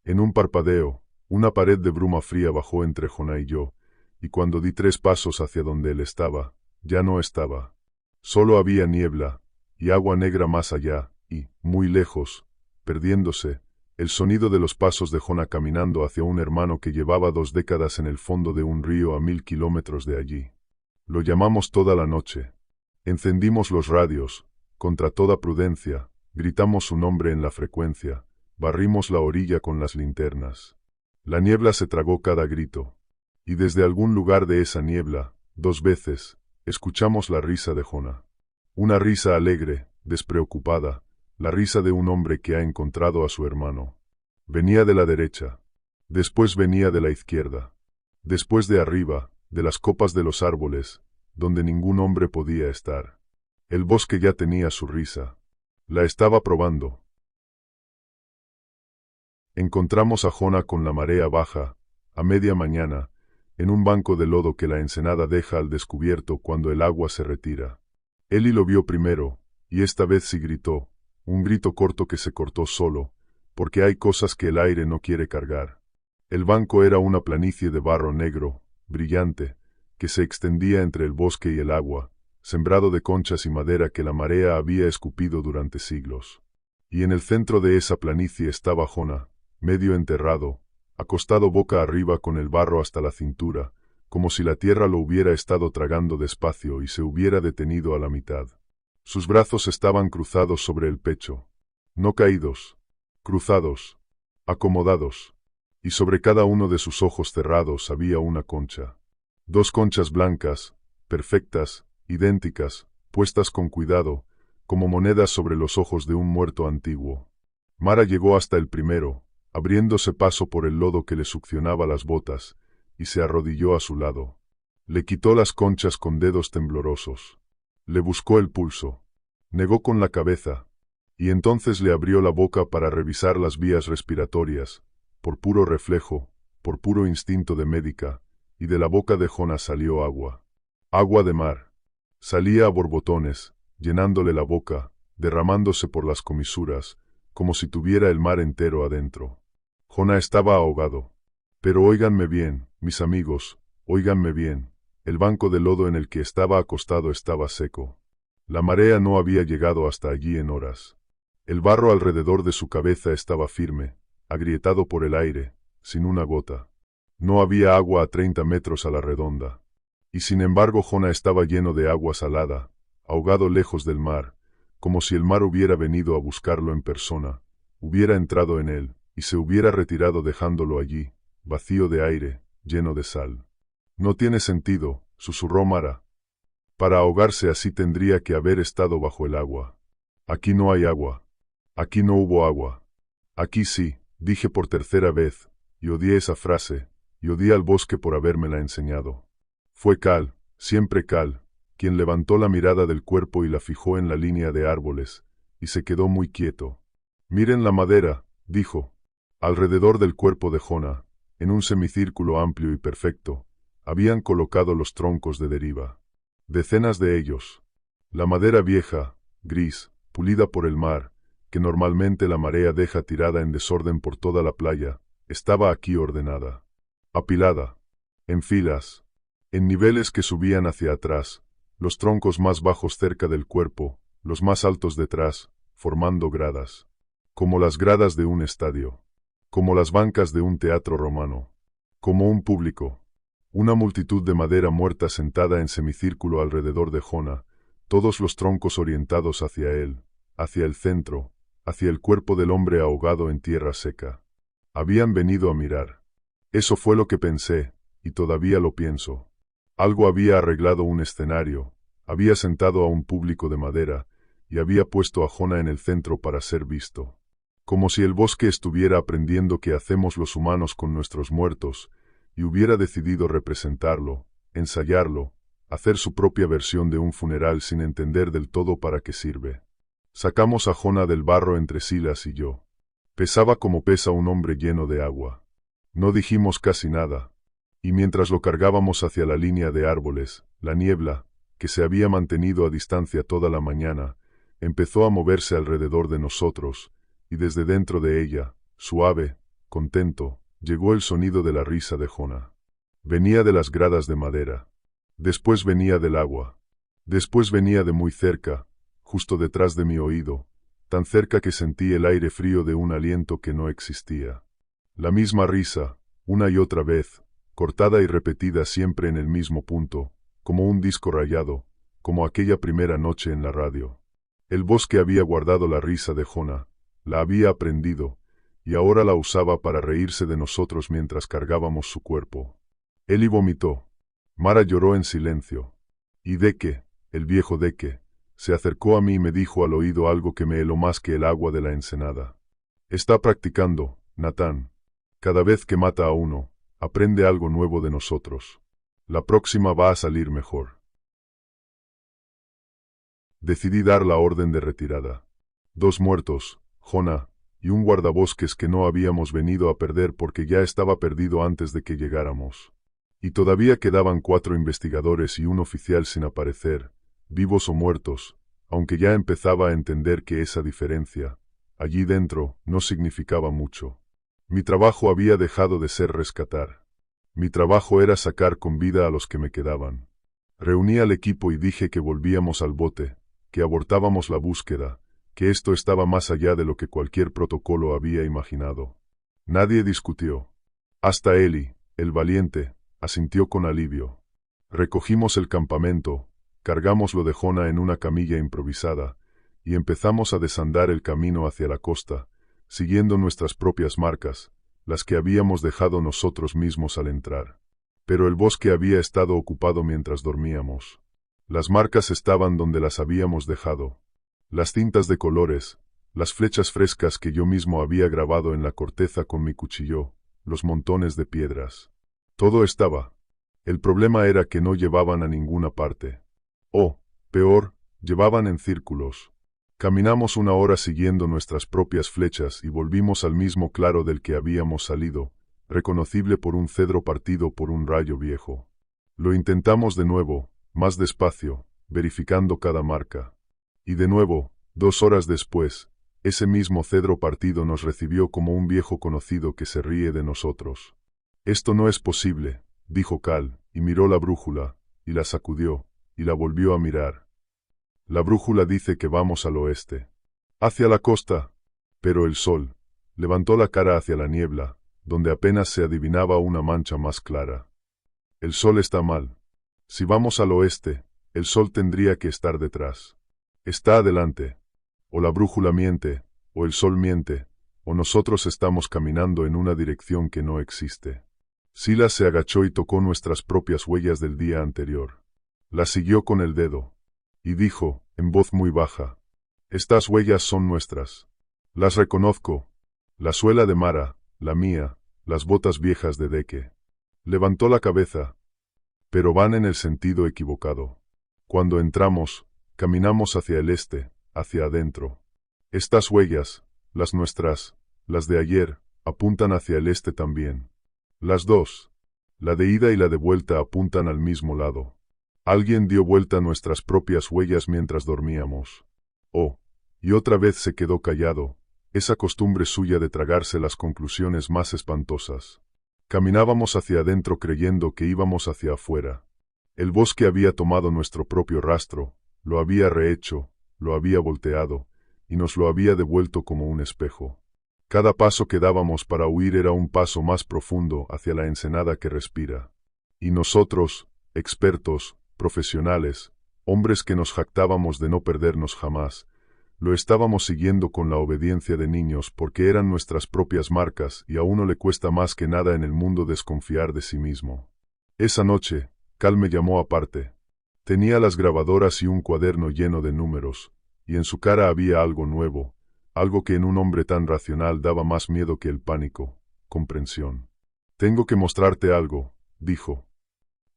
En un parpadeo, una pared de bruma fría bajó entre Jona y yo, y cuando di 3 pasos hacia donde él estaba, ya no estaba. Solo había niebla, y agua negra más allá, y, muy lejos, perdiéndose, el sonido de los pasos de Jona caminando hacia un hermano que llevaba 2 décadas en el fondo de un río a 1000 kilómetros de allí. Lo llamamos toda la noche. Encendimos los radios, contra toda prudencia, gritamos su nombre en la frecuencia, barrimos la orilla con las linternas. La niebla se tragó cada grito. Y desde algún lugar de esa niebla, 2 veces, escuchamos la risa de Jona. Una risa alegre, despreocupada, la risa de un hombre que ha encontrado a su hermano. Venía de la derecha. Después venía de la izquierda. Después de arriba, de las copas de los árboles, donde ningún hombre podía estar. El bosque ya tenía su risa. La estaba probando. Encontramos a Jona con la marea baja, a media mañana, en un banco de lodo que la ensenada deja al descubierto cuando el agua se retira. Eli lo vio primero, y esta vez sí gritó, un grito corto que se cortó solo, porque hay cosas que el aire no quiere cargar. El banco era una planicie de barro negro, brillante, que se extendía entre el bosque y el agua, sembrado de conchas y madera que la marea había escupido durante siglos. Y en el centro de esa planicie estaba Jona, medio enterrado, acostado boca arriba con el barro hasta la cintura, como si la tierra lo hubiera estado tragando despacio y se hubiera detenido a la mitad. Sus brazos estaban cruzados sobre el pecho, no caídos, cruzados, acomodados, y sobre cada uno de sus ojos cerrados había una concha. 2 conchas blancas, perfectas, idénticas, puestas con cuidado, como monedas sobre los ojos de un muerto antiguo. Mara llegó hasta el primero, abriéndose paso por el lodo que le succionaba las botas, y se arrodilló a su lado. Le quitó las conchas con dedos temblorosos. Le buscó el pulso. Negó con la cabeza. Y entonces le abrió la boca para revisar las vías respiratorias, por puro reflejo, por puro instinto de médica, y de la boca de Jona salió agua. Agua de mar. Salía a borbotones, llenándole la boca, derramándose por las comisuras, como si tuviera el mar entero adentro. Jona estaba ahogado. Pero óiganme bien, mis amigos, óiganme bien, el banco de lodo en el que estaba acostado estaba seco. La marea no había llegado hasta allí en horas. El barro alrededor de su cabeza estaba firme, agrietado por el aire, sin una gota. No había agua a 30 metros a la redonda. Y sin embargo Jona estaba lleno de agua salada, ahogado lejos del mar, como si el mar hubiera venido a buscarlo en persona, hubiera entrado en él, y se hubiera retirado dejándolo allí, vacío de aire, lleno de sal. No tiene sentido, susurró Mara. Para ahogarse así tendría que haber estado bajo el agua. Aquí no hay agua. Aquí no hubo agua. Aquí sí, dije por tercera vez, y odié esa frase, y odié al bosque por habérmela enseñado. Fue Cal, siempre Cal, quien levantó la mirada del cuerpo y la fijó en la línea de árboles, y se quedó muy quieto. Miren la madera, dijo. Alrededor del cuerpo de Jona, en un semicírculo amplio y perfecto, habían colocado los troncos de deriva. Decenas de ellos. La madera vieja, gris, pulida por el mar, que normalmente la marea deja tirada en desorden por toda la playa, estaba aquí ordenada. Apilada. En filas. En niveles que subían hacia atrás, los troncos más bajos cerca del cuerpo, los más altos detrás, formando gradas. Como las gradas de un estadio. Como las bancas de un teatro romano. Como un público. Una multitud de madera muerta sentada en semicírculo alrededor de Jona, todos los troncos orientados hacia él, hacia el centro, hacia el cuerpo del hombre ahogado en tierra seca. Habían venido a mirar. Eso fue lo que pensé, y todavía lo pienso. Algo había arreglado un escenario, había sentado a un público de madera, y había puesto a Jona en el centro para ser visto. Como si el bosque estuviera aprendiendo qué hacemos los humanos con nuestros muertos, y hubiera decidido representarlo, ensayarlo, hacer su propia versión de un funeral sin entender del todo para qué sirve. Sacamos a Jonah del barro entre Silas y yo. Pesaba como pesa un hombre lleno de agua. No dijimos casi nada. Y mientras lo cargábamos hacia la línea de árboles, la niebla, que se había mantenido a distancia toda la mañana, empezó a moverse alrededor de nosotros, y desde dentro de ella, suave, contento, llegó el sonido de la risa de Jonah. Venía de las gradas de madera. Después venía del agua. Después venía de muy cerca, justo detrás de mi oído, tan cerca que sentí el aire frío de un aliento que no existía. La misma risa, una y otra vez, cortada y repetida siempre en el mismo punto, como un disco rayado, como aquella primera noche en la radio. El bosque había guardado la risa de Jonah, la había aprendido, y ahora la usaba para reírse de nosotros mientras cargábamos su cuerpo. Eli vomitó. Mara lloró en silencio. Y Deke, el viejo Deke, se acercó a mí y me dijo al oído algo que me heló más que el agua de la ensenada. Está practicando, Natán. Cada vez que mata a uno, aprende algo nuevo de nosotros. La próxima va a salir mejor. Decidí dar la orden de retirada. 2 muertos, Jonah, y un guardabosques que no habíamos venido a perder porque ya estaba perdido antes de que llegáramos. Y todavía quedaban 4 investigadores y un oficial sin aparecer, vivos o muertos, aunque ya empezaba a entender que esa diferencia, allí dentro, no significaba mucho. Mi trabajo había dejado de ser rescatar. Mi trabajo era sacar con vida a los que me quedaban. Reuní al equipo y dije que volvíamos al bote, que abortábamos la búsqueda, que esto estaba más allá de lo que cualquier protocolo había imaginado. Nadie discutió. Hasta Eli, el valiente, asintió con alivio. Recogimos el campamento, cargamos lo de Jonah en una camilla improvisada, y empezamos a desandar el camino hacia la costa, siguiendo nuestras propias marcas, las que habíamos dejado nosotros mismos al entrar. Pero el bosque había estado ocupado mientras dormíamos. Las marcas estaban donde las habíamos dejado. Las cintas de colores, las flechas frescas que yo mismo había grabado en la corteza con mi cuchillo, los montones de piedras. Todo estaba. El problema era que no llevaban a ninguna parte. O, peor, llevaban en círculos. Caminamos 1 hora siguiendo nuestras propias flechas y volvimos al mismo claro del que habíamos salido, reconocible por un cedro partido por un rayo viejo. Lo intentamos de nuevo, más despacio, verificando cada marca. Y de nuevo, 2 horas después, ese mismo cedro partido nos recibió como un viejo conocido que se ríe de nosotros. Esto no es posible, dijo Cal, y miró la brújula, y la sacudió, y la volvió a mirar. La brújula dice que vamos al oeste. Hacia la costa. Pero el sol levantó la cara hacia la niebla, donde apenas se adivinaba una mancha más clara. El sol está mal. Si vamos al oeste, el sol tendría que estar detrás. Está adelante. O la brújula miente, o el sol miente, o nosotros estamos caminando en una dirección que no existe. Silas se agachó y tocó nuestras propias huellas del día anterior. Las siguió con el dedo. Y dijo, en voz muy baja, estas huellas son nuestras. Las reconozco. La suela de Mara, la mía, las botas viejas de Deke. Levantó la cabeza. Pero van en el sentido equivocado. Cuando entramos, caminamos hacia el este, hacia adentro. Estas huellas, las nuestras, las de ayer, apuntan hacia el este también. Las dos, la de ida y la de vuelta, apuntan al mismo lado. Alguien dio vuelta a nuestras propias huellas mientras dormíamos. Oh, y otra vez se quedó callado, esa costumbre suya de tragarse las conclusiones más espantosas. Caminábamos hacia adentro creyendo que íbamos hacia afuera. El bosque había tomado nuestro propio rastro, lo había rehecho, lo había volteado, y nos lo había devuelto como un espejo. Cada paso que dábamos para huir era un paso más profundo hacia la ensenada que respira. Y nosotros, expertos, profesionales, hombres que nos jactábamos de no perdernos jamás, lo estábamos siguiendo con la obediencia de niños porque eran nuestras propias marcas y a uno le cuesta más que nada en el mundo desconfiar de sí mismo. Esa noche, Cal me llamó aparte. Tenía las grabadoras y un cuaderno lleno de números, y en su cara había algo nuevo, algo que en un hombre tan racional daba más miedo que el pánico, comprensión. Tengo que mostrarte algo, dijo.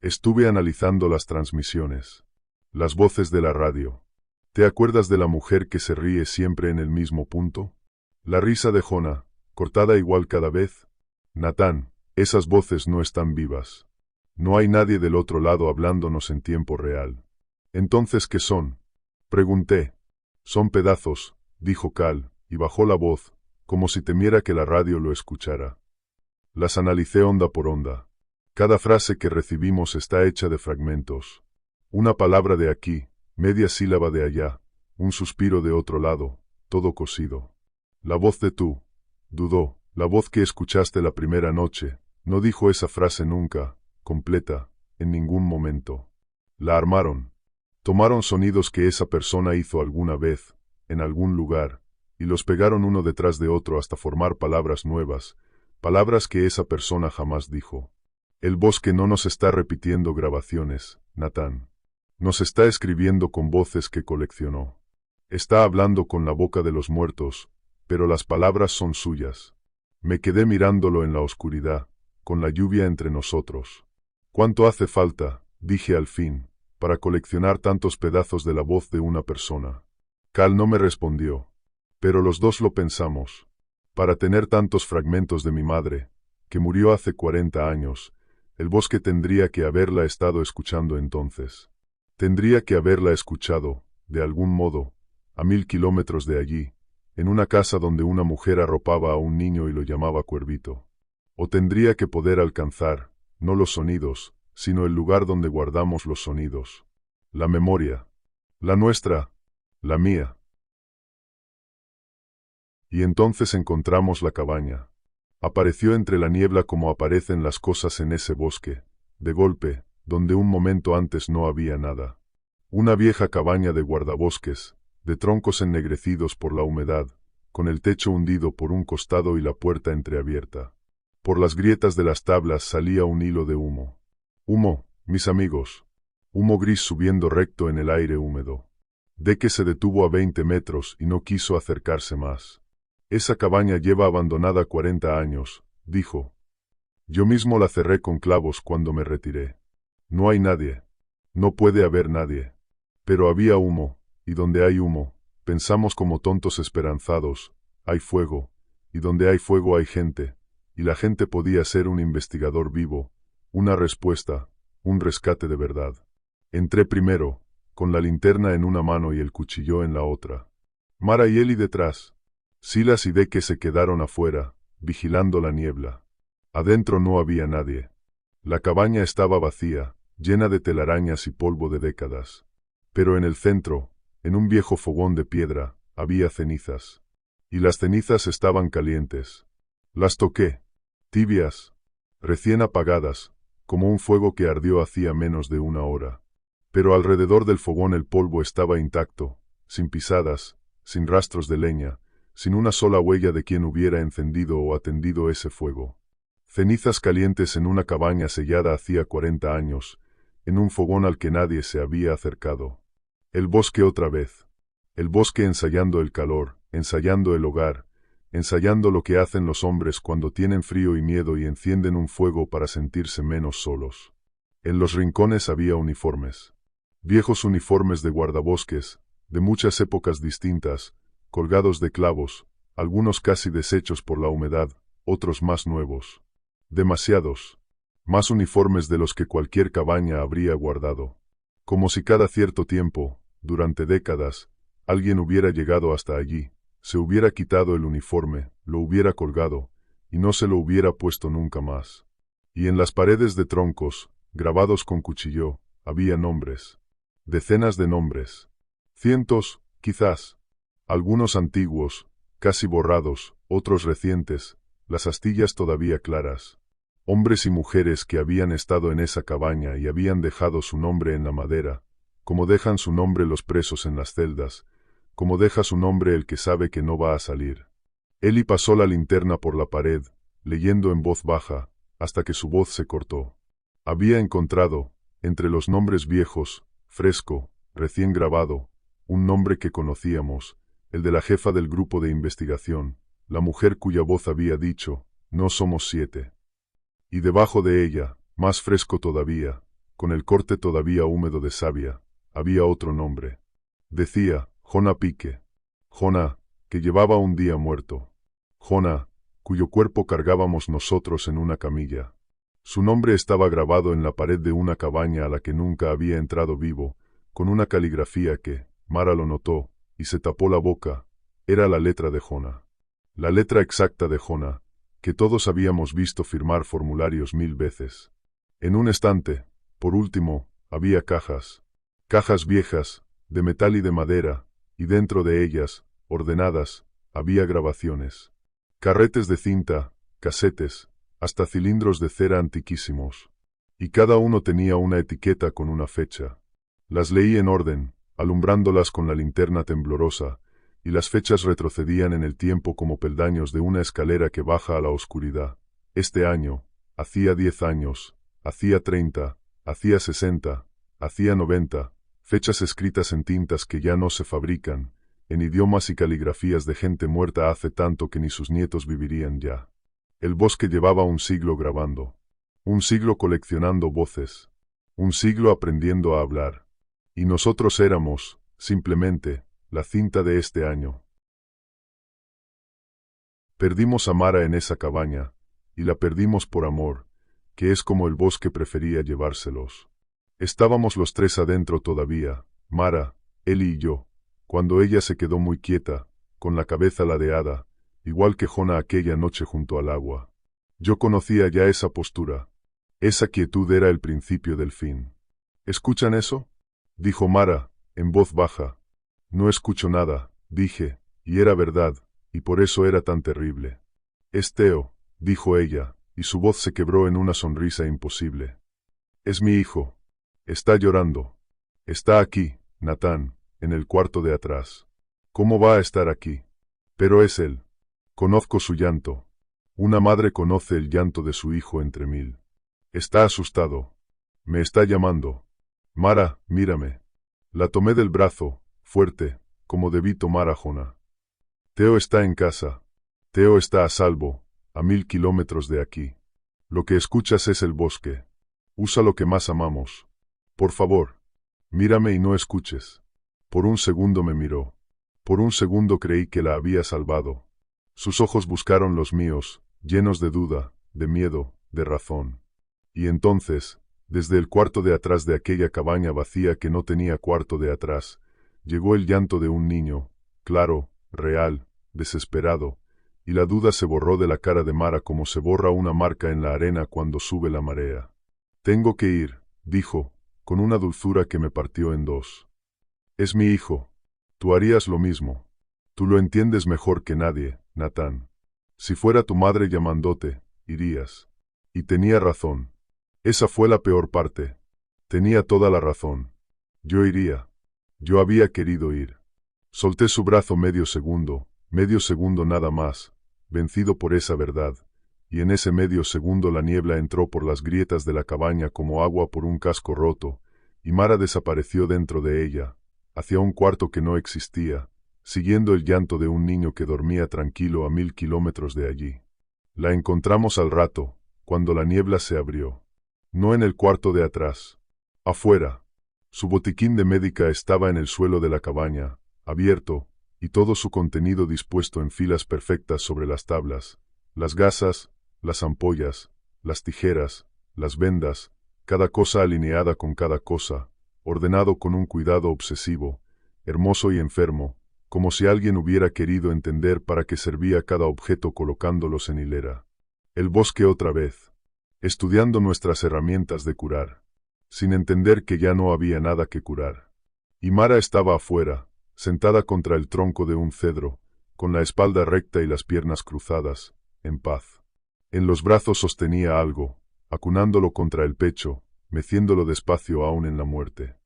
Estuve analizando las transmisiones, las voces de la radio. ¿Te acuerdas de la mujer que se ríe siempre en el mismo punto? La risa de Jonah, cortada igual cada vez. Natán, esas voces no están vivas. No hay nadie del otro lado hablándonos en tiempo real. ¿Entonces qué son? Pregunté. Son pedazos, dijo Cal, y bajó la voz, como si temiera que la radio lo escuchara. Las analicé onda por onda. Cada frase que recibimos está hecha de fragmentos. Una palabra de aquí, media sílaba de allá, un suspiro de otro lado, todo cosido. La voz de tú, dudó, la voz que escuchaste la primera noche, no dijo esa frase nunca, completa, en ningún momento. La armaron. Tomaron sonidos que esa persona hizo alguna vez, en algún lugar, y los pegaron uno detrás de otro hasta formar palabras nuevas, palabras que esa persona jamás dijo. El bosque no nos está repitiendo grabaciones, Natán. Nos está escribiendo con voces que coleccionó. Está hablando con la boca de los muertos, pero las palabras son suyas. Me quedé mirándolo en la oscuridad, con la lluvia entre nosotros. ¿Cuánto hace falta, dije al fin, para coleccionar tantos pedazos de la voz de una persona? Cal no me respondió. Pero los dos lo pensamos. Para tener tantos fragmentos de mi madre, que murió hace 40 años, el bosque tendría que haberla estado escuchando entonces. Tendría que haberla escuchado, de algún modo, a 1000 kilómetros de allí, en una casa donde una mujer arropaba a un niño y lo llamaba Cuervito. O tendría que poder alcanzar, no los sonidos, sino el lugar donde guardamos los sonidos. La memoria. La nuestra. La mía. Y entonces encontramos la cabaña. Apareció entre la niebla como aparecen las cosas en ese bosque, de golpe, donde un momento antes no había nada. Una vieja cabaña de guardabosques, de troncos ennegrecidos por la humedad, con el techo hundido por un costado y la puerta entreabierta. Por las grietas de las tablas salía un hilo de humo. Humo, mis amigos. Humo gris subiendo recto en el aire húmedo. Deke se detuvo a 20 metros y no quiso acercarse más. Esa cabaña lleva abandonada 40 años, dijo. Yo mismo la cerré con clavos cuando me retiré. No hay nadie. No puede haber nadie. Pero había humo, y donde hay humo, pensamos como tontos esperanzados, hay fuego, y donde hay fuego hay gente, y la gente podía ser un investigador vivo, una respuesta, un rescate de verdad. Entré primero, con la linterna en una mano y el cuchillo en la otra. Mara y Eli detrás. Silas y Deke se quedaron afuera, vigilando la niebla. Adentro no había nadie. La cabaña estaba vacía, llena de telarañas y polvo de décadas. Pero en el centro, en un viejo fogón de piedra, había cenizas. Y las cenizas estaban calientes. Las toqué, tibias, recién apagadas, como un fuego que ardió hacía menos de una hora. Pero alrededor del fogón el polvo estaba intacto, sin pisadas, sin rastros de leña, sin una sola huella de quien hubiera encendido o atendido ese fuego. Cenizas calientes en una cabaña sellada hacía 40 años, en un fogón al que nadie se había acercado. El bosque otra vez. El bosque ensayando el calor, ensayando el hogar, ensayando lo que hacen los hombres cuando tienen frío y miedo y encienden un fuego para sentirse menos solos. En los rincones había uniformes. Viejos uniformes de guardabosques, de muchas épocas distintas, colgados de clavos, algunos casi deshechos por la humedad, otros más nuevos. Demasiados. Más uniformes de los que cualquier cabaña habría guardado. Como si cada cierto tiempo, durante décadas, alguien hubiera llegado hasta allí, se hubiera quitado el uniforme, lo hubiera colgado, y no se lo hubiera puesto nunca más. Y en las paredes de troncos, grabados con cuchillo, había nombres. Decenas de nombres. Cientos, quizás. Algunos antiguos, casi borrados, otros recientes, las astillas todavía claras. Hombres y mujeres que habían estado en esa cabaña y habían dejado su nombre en la madera, como dejan su nombre los presos en las celdas, como deja su nombre el que sabe que no va a salir. Eli pasó la linterna por la pared, leyendo en voz baja, hasta que su voz se cortó. Había encontrado, entre los nombres viejos, fresco, recién grabado, un nombre que conocíamos, el de la jefa del grupo de investigación, la mujer cuya voz había dicho, no somos 7. Y debajo de ella, más fresco todavía, con el corte todavía húmedo de savia, había otro nombre. Decía, Jonah Pique. Jonah, que llevaba un día muerto. Jonah, cuyo cuerpo cargábamos nosotros en una camilla. Su nombre estaba grabado en la pared de una cabaña a la que nunca había entrado vivo, con una caligrafía que, Mara lo notó, y se tapó la boca. Era la letra de Jonah. La letra exacta de Jonah, que todos habíamos visto firmar formularios 1000 veces. En un estante, por último, había cajas. Cajas viejas, de metal y de madera, y dentro de ellas, ordenadas, había grabaciones. Carretes de cinta, casetes, hasta cilindros de cera antiquísimos. Y cada uno tenía una etiqueta con una fecha. Las leí en orden, alumbrándolas con la linterna temblorosa, y las fechas retrocedían en el tiempo como peldaños de una escalera que baja a la oscuridad. Este año, hacía 10 años, hacía 30, hacía 60, hacía 90, fechas escritas en tintas que ya no se fabrican, en idiomas y caligrafías de gente muerta hace tanto que ni sus nietos vivirían ya. El bosque llevaba un siglo grabando, un siglo coleccionando voces, un siglo aprendiendo a hablar. Y nosotros éramos, simplemente, la cinta de este año. Perdimos a Mara en esa cabaña, y la perdimos por amor, que es como el bosque prefería llevárselos. Estábamos los tres adentro todavía, Mara, Eli y yo, cuando ella se quedó muy quieta, con la cabeza ladeada, igual que Jonah aquella noche junto al agua. Yo conocía ya esa postura. Esa quietud era el principio del fin. ¿Escuchan eso?, dijo Mara, en voz baja. No escucho nada, dije, y era verdad, y por eso era tan terrible. Es Theo, dijo ella, y su voz se quebró en una sonrisa imposible. Es mi hijo. Está llorando. Está aquí, Natán, en el cuarto de atrás. ¿Cómo va a estar aquí? Pero es él. Conozco su llanto. Una madre conoce el llanto de su hijo entre 1000. Está asustado. Me está llamando. Mara, mírame. La tomé del brazo, fuerte, como debí tomar a Jonah. Theo está en casa. Theo está a salvo, a 1000 kilómetros de aquí. Lo que escuchas es el bosque. Usa lo que más amamos. Por favor, mírame y no escuches. Por un segundo me miró. Por un segundo creí que la había salvado. Sus ojos buscaron los míos, llenos de duda, de miedo, de razón. Y entonces, desde el cuarto de atrás de aquella cabaña vacía que no tenía cuarto de atrás, llegó el llanto de un niño, claro, real, desesperado, y la duda se borró de la cara de Mara como se borra una marca en la arena cuando sube la marea. Tengo que ir, dijo, con una dulzura que me partió en dos. Es mi hijo. Tú harías lo mismo. Tú lo entiendes mejor que nadie, Natán. Si fuera tu madre llamándote, irías. Y tenía razón. Esa fue la peor parte. Tenía toda la razón. Yo iría. Yo había querido ir. Solté su brazo medio segundo nada más, vencido por esa verdad, y en ese medio segundo la niebla entró por las grietas de la cabaña como agua por un casco roto, y Mara desapareció dentro de ella, hacia un cuarto que no existía, siguiendo el llanto de un niño que dormía tranquilo a 1000 kilómetros de allí. La encontramos al rato, cuando la niebla se abrió. No en el cuarto de atrás. Afuera. Su botiquín de médica estaba en el suelo de la cabaña, abierto, y todo su contenido dispuesto en filas perfectas sobre las tablas, las gasas, las ampollas, las tijeras, las vendas, cada cosa alineada con cada cosa, ordenado con un cuidado obsesivo, hermoso y enfermo, como si alguien hubiera querido entender para qué servía cada objeto colocándolos en hilera. El bosque otra vez. Estudiando nuestras herramientas de curar, sin entender que ya no había nada que curar. Y Mara estaba afuera, sentada contra el tronco de un cedro, con la espalda recta y las piernas cruzadas, en paz. En los brazos sostenía algo, acunándolo contra el pecho, meciéndolo despacio aún en la muerte.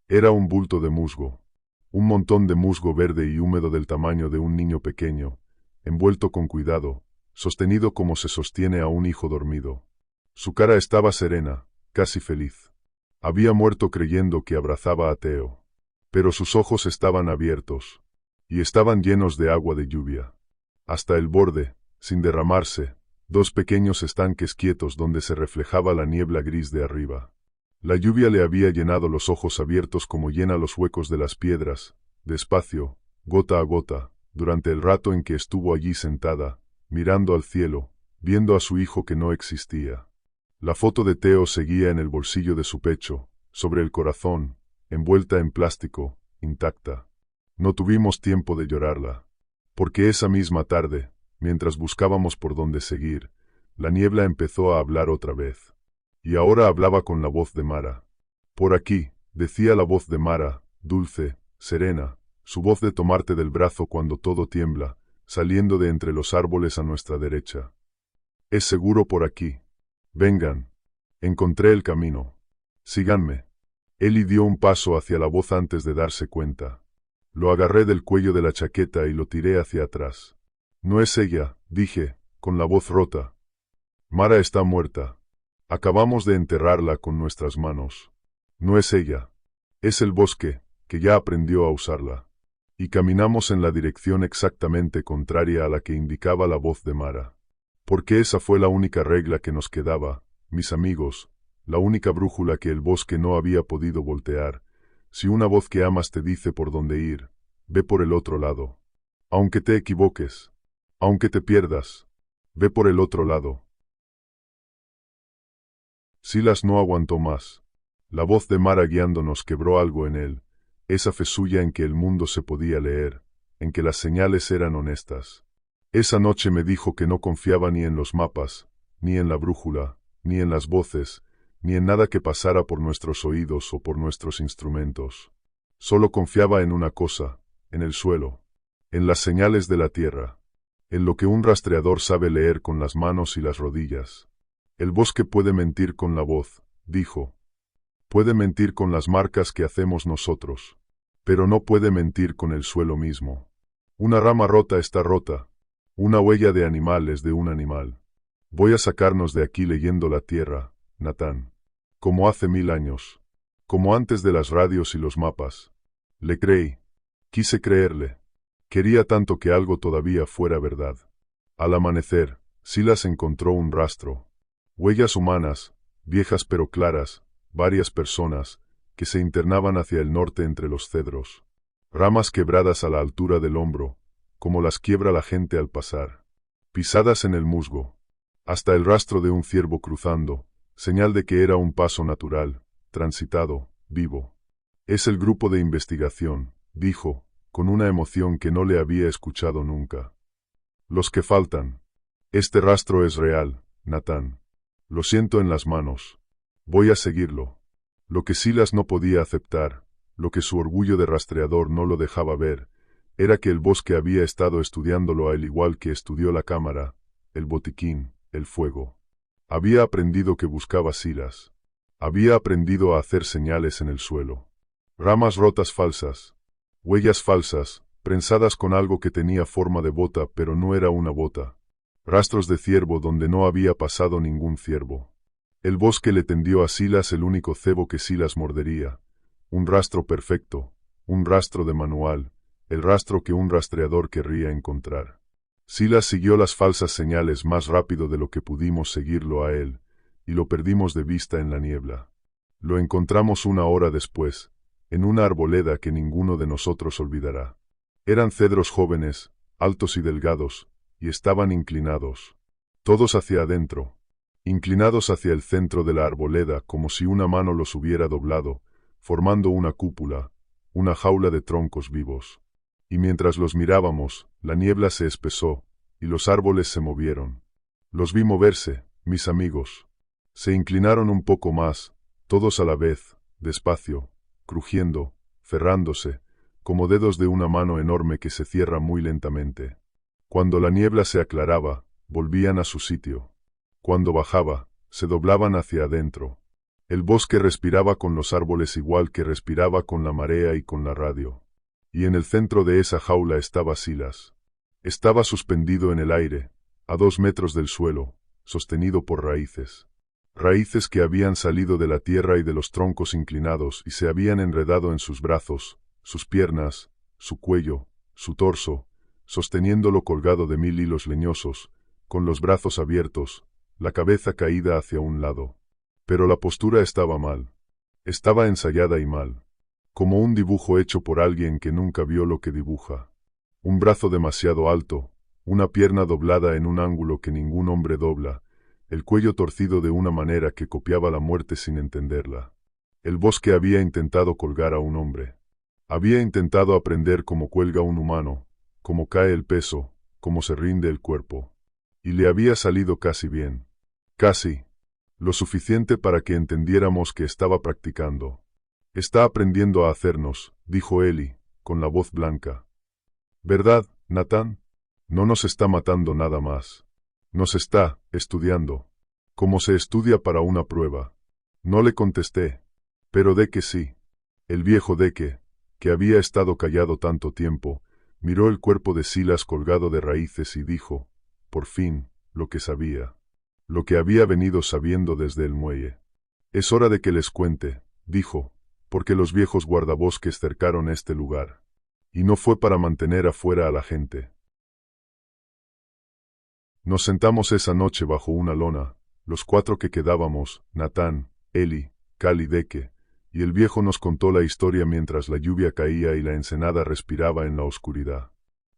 Era un bulto de musgo, un montón de musgo verde y húmedo del tamaño de un niño pequeño, envuelto con cuidado, sostenido como se sostiene a un hijo dormido. Su cara estaba serena, casi feliz. Había muerto creyendo que abrazaba a Theo. Pero sus ojos estaban abiertos, y estaban llenos de agua de lluvia. Hasta el borde, sin derramarse, dos pequeños estanques quietos donde se reflejaba la niebla gris de arriba. La lluvia le había llenado los ojos abiertos como llena los huecos de las piedras, despacio, gota a gota, durante el rato en que estuvo allí sentada, mirando al cielo, viendo a su hijo que no existía. La foto de Theo seguía en el bolsillo de su pecho, sobre el corazón, envuelta en plástico, intacta. No tuvimos tiempo de llorarla, porque esa misma tarde, mientras buscábamos por dónde seguir, la niebla empezó a hablar otra vez. Y ahora hablaba con la voz de Mara. Por aquí, decía la voz de Mara, dulce, serena, su voz de tomarte del brazo cuando todo tiembla, saliendo de entre los árboles a nuestra derecha. Es seguro por aquí. Vengan. Encontré el camino. Síganme. Eli dio un paso hacia la voz antes de darse cuenta. Lo agarré del cuello de la chaqueta y lo tiré hacia atrás. No es ella, dije, con la voz rota. Mara está muerta. Acabamos de enterrarla con nuestras manos. No es ella. Es el bosque, que ya aprendió a usarla. Y caminamos en la dirección exactamente contraria a la que indicaba la voz de Mara. Porque esa fue la única regla que nos quedaba, mis amigos, la única brújula que el bosque no había podido voltear. Si una voz que amas te dice por dónde ir, ve por el otro lado. Aunque te equivoques, aunque te pierdas, ve por el otro lado. Silas no aguantó más. La voz de Mara guiándonos quebró algo en él, esa fe suya en que el mundo se podía leer, en que las señales eran honestas. Esa noche me dijo que no confiaba ni en los mapas, ni en la brújula, ni en las voces, ni en nada que pasara por nuestros oídos o por nuestros instrumentos. Solo confiaba en una cosa, en el suelo, en las señales de la tierra, en lo que un rastreador sabe leer con las manos y las rodillas. El bosque puede mentir con la voz, dijo. Puede mentir con las marcas que hacemos nosotros, pero no puede mentir con el suelo mismo. Una rama rota está rota. Una huella de animal es de un animal. Voy a sacarnos de aquí leyendo la tierra, Natán. Como hace 1000 años. Como antes de las radios y los mapas. Le creí. Quise creerle. Quería tanto que algo todavía fuera verdad. Al amanecer, Silas encontró un rastro. Huellas humanas, viejas pero claras, varias personas, que se internaban hacia el norte entre los cedros. Ramas quebradas a la altura del hombro, como las quiebra la gente al pasar. Pisadas en el musgo. Hasta el rastro de un ciervo cruzando, señal de que era un paso natural, transitado, vivo. Es el grupo de investigación, dijo, con una emoción que no le había escuchado nunca. Los que faltan. Este rastro es real, Natán. Lo siento en las manos. Voy a seguirlo. Lo que Silas no podía aceptar, lo que su orgullo de rastreador no lo dejaba ver, era que el bosque había estado estudiándolo al igual que estudió la cámara, el botiquín, el fuego. Había aprendido que buscaba Silas. Había aprendido a hacer señales en el suelo. Ramas rotas falsas. Huellas falsas, prensadas con algo que tenía forma de bota pero no era una bota. Rastros de ciervo donde no había pasado ningún ciervo. El bosque le tendió a Silas el único cebo que Silas mordería. Un rastro perfecto, un rastro de manual, el rastro que un rastreador querría encontrar. Silas siguió las falsas señales más rápido de lo que pudimos seguirlo a él, y lo perdimos de vista en la niebla. Lo encontramos 1 hora después, en una arboleda que ninguno de nosotros olvidará. Eran cedros jóvenes, altos y delgados, y estaban inclinados. Todos hacia adentro. Inclinados hacia el centro de la arboleda como si una mano los hubiera doblado, formando una cúpula, una jaula de troncos vivos. Y mientras los mirábamos, la niebla se espesó, y los árboles se movieron. Los vi moverse, mis amigos. Se inclinaron un poco más, todos a la vez, despacio, crujiendo, cerrándose, como dedos de una mano enorme que se cierra muy lentamente. Cuando la niebla se aclaraba, volvían a su sitio. Cuando bajaba, se doblaban hacia adentro. El bosque respiraba con los árboles igual que respiraba con la marea y con la radio. Y en el centro de esa jaula estaba Silas. Estaba suspendido en el aire, a 2 metros del suelo, sostenido por raíces. Raíces que habían salido de la tierra y de los troncos inclinados y se habían enredado en sus brazos, sus piernas, su cuello, su torso, sosteniéndolo colgado de 1000 hilos leñosos, con los brazos abiertos, la cabeza caída hacia un lado. Pero la postura estaba mal. Estaba ensayada y mal, como un dibujo hecho por alguien que nunca vio lo que dibuja. Un brazo demasiado alto, una pierna doblada en un ángulo que ningún hombre dobla, el cuello torcido de una manera que copiaba la muerte sin entenderla. El bosque había intentado colgar a un hombre. Había intentado aprender cómo cuelga un humano, cómo cae el peso, cómo se rinde el cuerpo. Y le había salido casi bien. Casi. Lo suficiente para que entendiéramos que estaba practicando. Está aprendiendo a hacernos, dijo Eli, con la voz blanca. ¿Verdad, Nathan? No nos está matando nada más. Nos está estudiando. Como se estudia para una prueba. No le contesté. Pero Deke sí. El viejo Deke, que había estado callado tanto tiempo, miró el cuerpo de Silas colgado de raíces y dijo, por fin, lo que sabía. Lo que había venido sabiendo desde el muelle. Es hora de que les cuente, dijo, porque los viejos guardabosques cercaron este lugar. Y no fue para mantener afuera a la gente. Nos sentamos esa noche bajo una lona, los 4 que quedábamos, Nathan, Eli, Cal y Deke, y el viejo nos contó la historia mientras la lluvia caía y la ensenada respiraba en la oscuridad.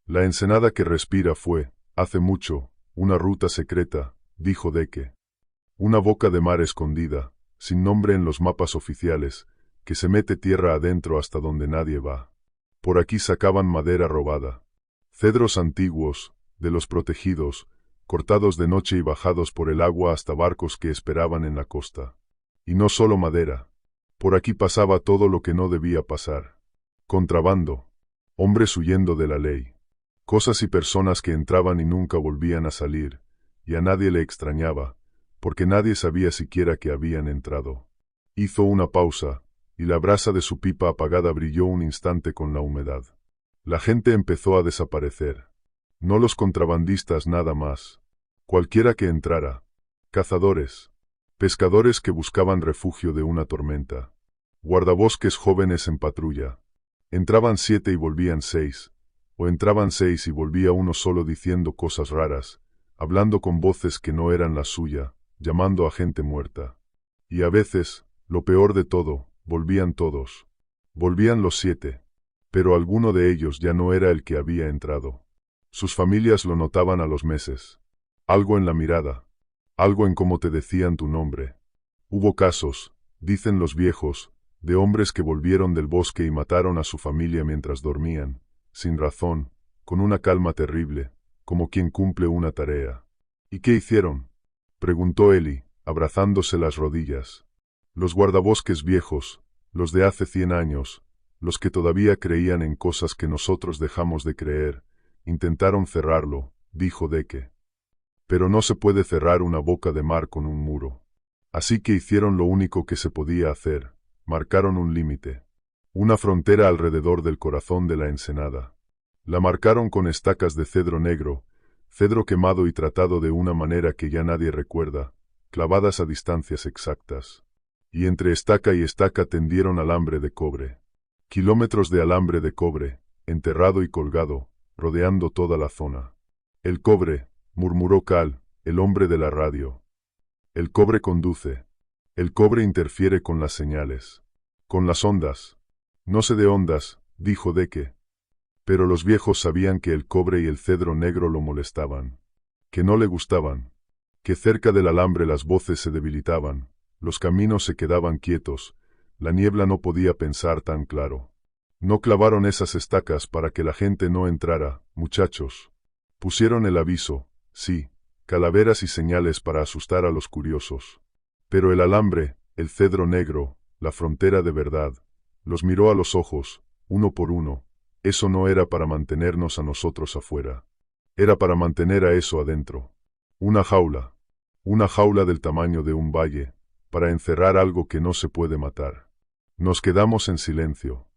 La ensenada que respira fue, hace mucho, una ruta secreta, dijo Deke. Una boca de mar escondida, sin nombre en los mapas oficiales, que se mete tierra adentro hasta donde nadie va. Por aquí sacaban madera robada. Cedros antiguos, de los protegidos, cortados de noche y bajados por el agua hasta barcos que esperaban en la costa. Y no solo madera. Por aquí pasaba todo lo que no debía pasar. Contrabando. Hombres huyendo de la ley. Cosas y personas que entraban y nunca volvían a salir, y a nadie le extrañaba, porque nadie sabía siquiera que habían entrado. Hizo una pausa, y la brasa de su pipa apagada brilló un instante con la humedad. La gente empezó a desaparecer. No los contrabandistas nada más. Cualquiera que entrara. Cazadores. Pescadores que buscaban refugio de una tormenta. Guardabosques jóvenes en patrulla. Entraban 7 y volvían 6. O entraban 6 y volvía uno solo diciendo cosas raras, hablando con voces que no eran la suya, llamando a gente muerta. Y a veces, lo peor de todo, volvían todos. Volvían los 7. Pero alguno de ellos ya no era el que había entrado. Sus familias lo notaban a los meses. Algo en la mirada. Algo en cómo te decían tu nombre. Hubo casos, dicen los viejos, de hombres que volvieron del bosque y mataron a su familia mientras dormían, sin razón, con una calma terrible, como quien cumple una tarea. ¿Y qué hicieron?, preguntó Eli, abrazándose las rodillas. Los guardabosques viejos, los de hace 100 años, los que todavía creían en cosas que nosotros dejamos de creer, intentaron cerrarlo, dijo Deke. Pero no se puede cerrar una boca de mar con un muro. Así que hicieron lo único que se podía hacer, marcaron un límite. Una frontera alrededor del corazón de la ensenada. La marcaron con estacas de cedro negro, cedro quemado y tratado de una manera que ya nadie recuerda, clavadas a distancias exactas. Y entre estaca y estaca tendieron alambre de cobre. Kilómetros de alambre de cobre, enterrado y colgado, rodeando toda la zona. El cobre, murmuró Cal, el hombre de la radio. El cobre conduce. El cobre interfiere con las señales. Con las ondas. No sé de ondas, dijo Deke. Pero los viejos sabían que el cobre y el cedro negro lo molestaban. Que no le gustaban. Que cerca del alambre las voces se debilitaban, los caminos se quedaban quietos, la niebla no podía pensar tan claro. No clavaron esas estacas para que la gente no entrara, muchachos. Pusieron el aviso, sí, calaveras y señales para asustar a los curiosos. Pero el alambre, el cedro negro, la frontera de verdad, los miró a los ojos, uno por uno. Eso no era para mantenernos a nosotros afuera. Era para mantener a eso adentro. Una jaula del tamaño de un valle, para encerrar algo que no se puede matar. Nos quedamos en silencio.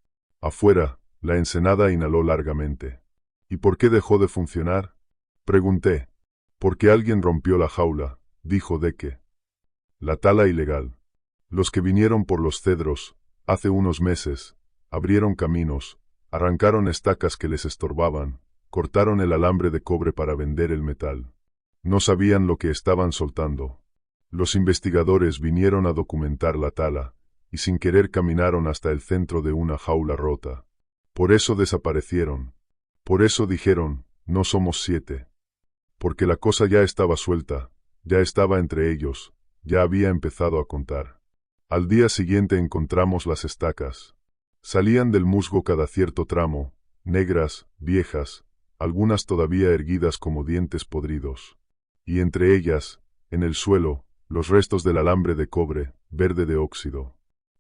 Afuera, la ensenada inhaló largamente. ¿Y por qué dejó de funcionar?, pregunté. Porque alguien rompió la jaula, dijo Deke. La tala ilegal. Los que vinieron por los cedros, hace unos meses, abrieron caminos, arrancaron estacas que les estorbaban, cortaron el alambre de cobre para vender el metal. No sabían lo que estaban soltando. Los investigadores vinieron a documentar la tala, y sin querer caminaron hasta el centro de una jaula rota. Por eso desaparecieron. Por eso dijeron, no somos 7. Porque la cosa ya estaba suelta, ya estaba entre ellos, ya había empezado a contar. Al día siguiente encontramos las estacas. Salían del musgo cada cierto tramo, negras, viejas, algunas todavía erguidas como dientes podridos. Y entre ellas, en el suelo, los restos del alambre de cobre, verde de óxido.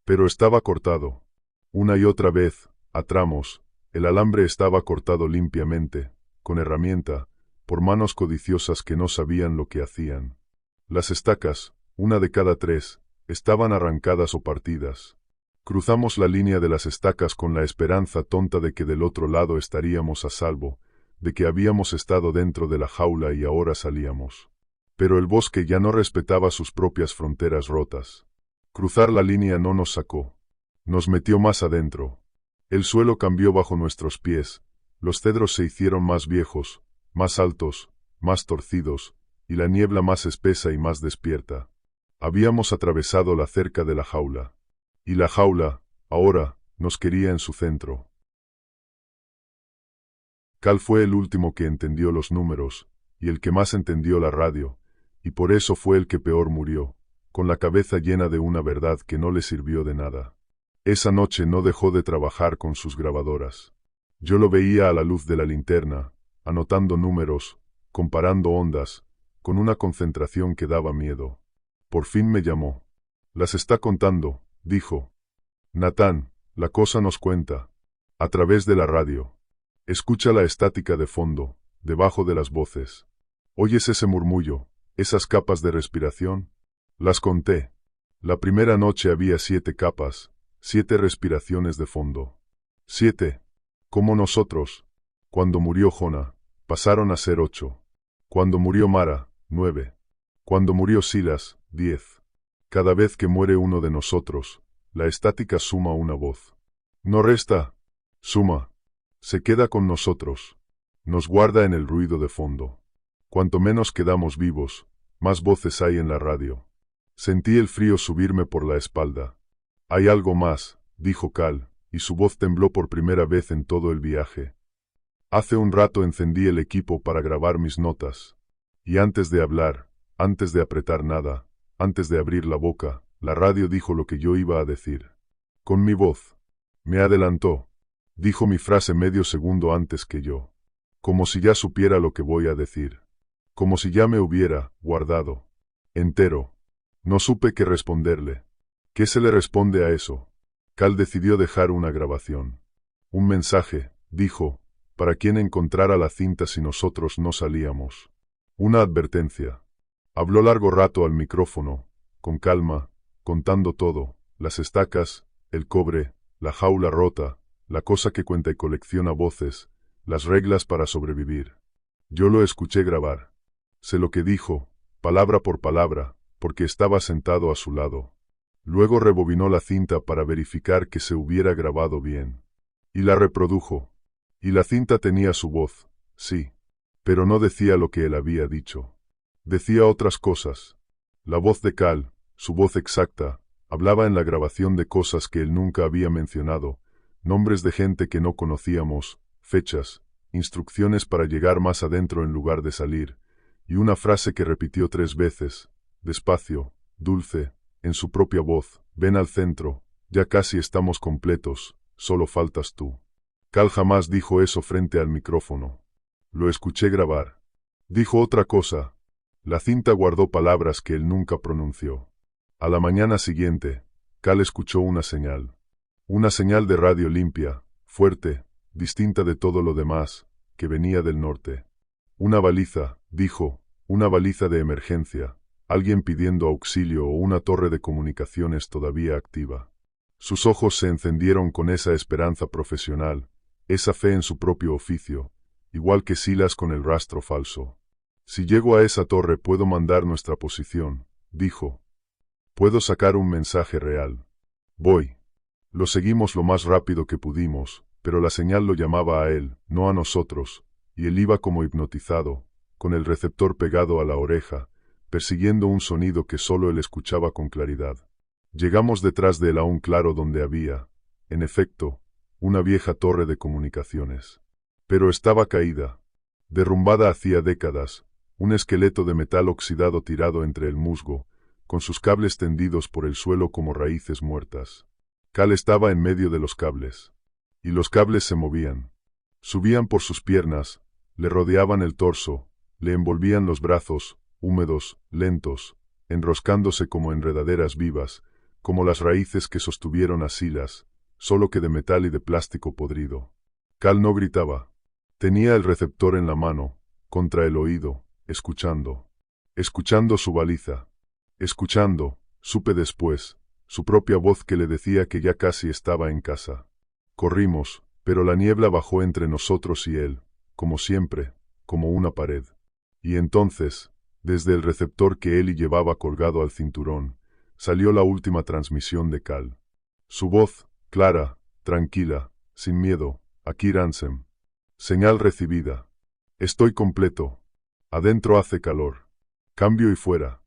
Pero estaba cortado. Una y otra vez, a tramos, el alambre estaba cortado limpiamente, con herramienta, por manos codiciosas que no sabían lo que hacían. Las estacas, una de cada 3, estaban arrancadas o partidas. Cruzamos la línea de las estacas con la esperanza tonta de que del otro lado estaríamos a salvo, de que habíamos estado dentro de la jaula y ahora salíamos. Pero el bosque ya no respetaba sus propias fronteras rotas. Cruzar la línea no nos sacó. Nos metió más adentro. El suelo cambió bajo nuestros pies, los cedros se hicieron más viejos, más altos, más torcidos, y la niebla más espesa y más despierta. Habíamos atravesado la cerca de la jaula. Y la jaula, ahora, nos quería en su centro. Cal fue el último que entendió los números, y el que más entendió la radio, y por eso fue el que peor murió, con la cabeza llena de una verdad que no le sirvió de nada. Esa noche no dejó de trabajar con sus grabadoras. Yo lo veía a la luz de la linterna, anotando números, comparando ondas, con una concentración que daba miedo. Por fin me llamó. Las está contando, dijo. Natán, la cosa nos cuenta. A través de la radio. Escucha la estática de fondo, debajo de las voces. ¿Oyes ese murmullo, esas capas de respiración? Las conté. La primera noche había 7 capas, 7 respiraciones de fondo. 7. Como nosotros. Cuando murió Jona, pasaron a ser 8. Cuando murió Mara, 9. Cuando murió Silas, 10. Cada vez que muere uno de nosotros, la estática suma una voz. No resta, suma. Se queda con nosotros. Nos guarda en el ruido de fondo. Cuanto menos quedamos vivos, más voces hay en la radio. Sentí el frío subirme por la espalda. Hay algo más, dijo Cal, y su voz tembló por primera vez en todo el viaje. Hace un rato encendí el equipo para grabar mis notas. Y antes de hablar, antes de apretar nada, antes de abrir la boca, la radio dijo lo que yo iba a decir. Con mi voz. Me adelantó. Dijo mi frase medio segundo antes que yo. Como si ya supiera lo que voy a decir. Como si ya me hubiera guardado. Entero. No supe qué responderle. ¿Qué se le responde a eso? Cal decidió dejar una grabación. Un mensaje, dijo, para quien encontrara la cinta si nosotros no salíamos. Una advertencia. Habló largo rato al micrófono, con calma, contando todo, las estacas, el cobre, la jaula rota, la cosa que cuenta y colecciona voces, las reglas para sobrevivir. Yo lo escuché grabar. Sé lo que dijo, palabra por palabra, porque estaba sentado a su lado. Luego rebobinó la cinta para verificar que se hubiera grabado bien. Y la reprodujo. Y la cinta tenía su voz, sí. Pero no decía lo que él había dicho. Decía otras cosas. La voz de Cal, su voz exacta, hablaba en la grabación de cosas que él nunca había mencionado, nombres de gente que no conocíamos, fechas, instrucciones para llegar más adentro en lugar de salir, y una frase que repitió 3 veces, despacio, dulce, en su propia voz, ven al centro, ya casi estamos completos, solo faltas tú. Cal jamás dijo eso frente al micrófono. Lo escuché grabar. Dijo otra cosa. La cinta guardó palabras que él nunca pronunció. A la mañana siguiente, Cal escuchó una señal. Una señal de radio limpia, fuerte, distinta de todo lo demás, que venía del norte. Una baliza, dijo, una baliza de emergencia, alguien pidiendo auxilio o una torre de comunicaciones todavía activa. Sus ojos se encendieron con esa esperanza profesional, esa fe en su propio oficio, igual que Silas con el rastro falso. Si llego a esa torre puedo mandar nuestra posición, dijo. Puedo sacar un mensaje real. Voy. Lo seguimos lo más rápido que pudimos, pero la señal lo llamaba a él, no a nosotros, y él iba como hipnotizado, con el receptor pegado a la oreja, persiguiendo un sonido que solo él escuchaba con claridad. Llegamos detrás de él a un claro donde había, en efecto, una vieja torre de comunicaciones. Pero estaba caída, derrumbada hacía décadas, un esqueleto de metal oxidado tirado entre el musgo, con sus cables tendidos por el suelo como raíces muertas. Cal estaba en medio de los cables. Y los cables se movían. Subían por sus piernas, le rodeaban el torso, le envolvían los brazos, húmedos, lentos, enroscándose como enredaderas vivas, como las raíces que sostuvieron a Silas, solo que de metal y de plástico podrido. Cal no gritaba. Tenía el receptor en la mano, contra el oído, escuchando. Escuchando su baliza. Escuchando, supe después, su propia voz que le decía que ya casi estaba en casa. Corrimos, pero la niebla bajó entre nosotros y él, como siempre, como una pared. Y entonces, desde el receptor que Eli llevaba colgado al cinturón, salió la última transmisión de Cal. Su voz, clara, tranquila, sin miedo, aquí Ransom. Señal recibida. Estoy completo. Adentro hace calor. Cambio y fuera.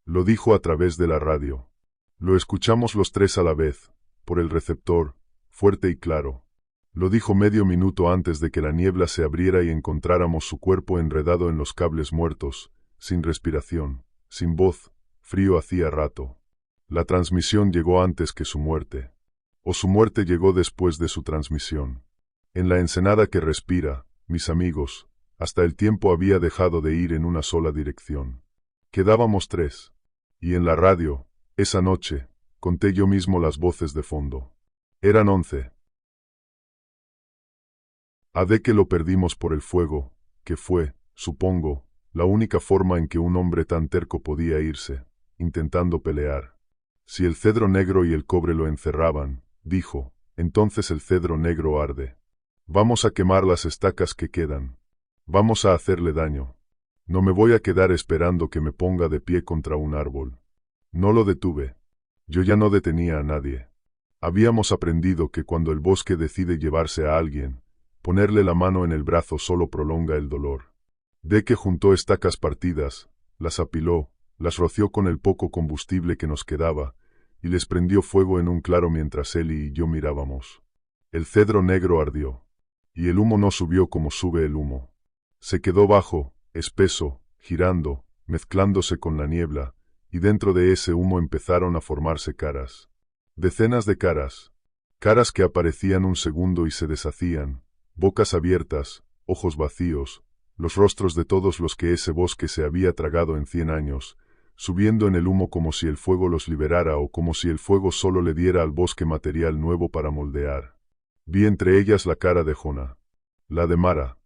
Lo dijo a través de la radio. Lo escuchamos los tres a la vez, por el receptor, fuerte y claro. Lo dijo medio minuto antes de que la niebla se abriera y encontráramos su cuerpo enredado en los cables muertos, sin respiración, sin voz, frío hacía rato. La transmisión llegó antes que su muerte. O su muerte llegó después de su transmisión. En la ensenada que respira, mis amigos, hasta el tiempo había dejado de ir en una sola dirección. Quedábamos tres. Y en la radio, esa noche, conté yo mismo las voces de fondo. Eran 11. A de que lo perdimos por el fuego, que fue, supongo, la única forma en que un hombre tan terco podía irse, intentando pelear. Si el cedro negro y el cobre lo encerraban, dijo, entonces el cedro negro arde. Vamos a quemar las estacas que quedan. Vamos a hacerle daño. No me voy a quedar esperando que me ponga de pie contra un árbol. No lo detuve. Yo ya no detenía a nadie. Habíamos aprendido que cuando el bosque decide llevarse a alguien, ponerle la mano en el brazo solo prolonga el dolor. De que juntó estacas partidas, las apiló, las roció con el poco combustible que nos quedaba, y les prendió fuego en un claro mientras Eli y yo mirábamos. El cedro negro ardió. Y el humo no subió como sube el humo. Se quedó bajo, espeso, girando, mezclándose con la niebla, y dentro de ese humo empezaron a formarse caras. Decenas de caras. Caras que aparecían un segundo y se deshacían, bocas abiertas, ojos vacíos, los rostros de todos los que ese bosque se había tragado en 100 años, subiendo en el humo como si el fuego los liberara o como si el fuego solo le diera al bosque material nuevo para moldear. Vi entre ellas la cara de Jonah, la de Mara,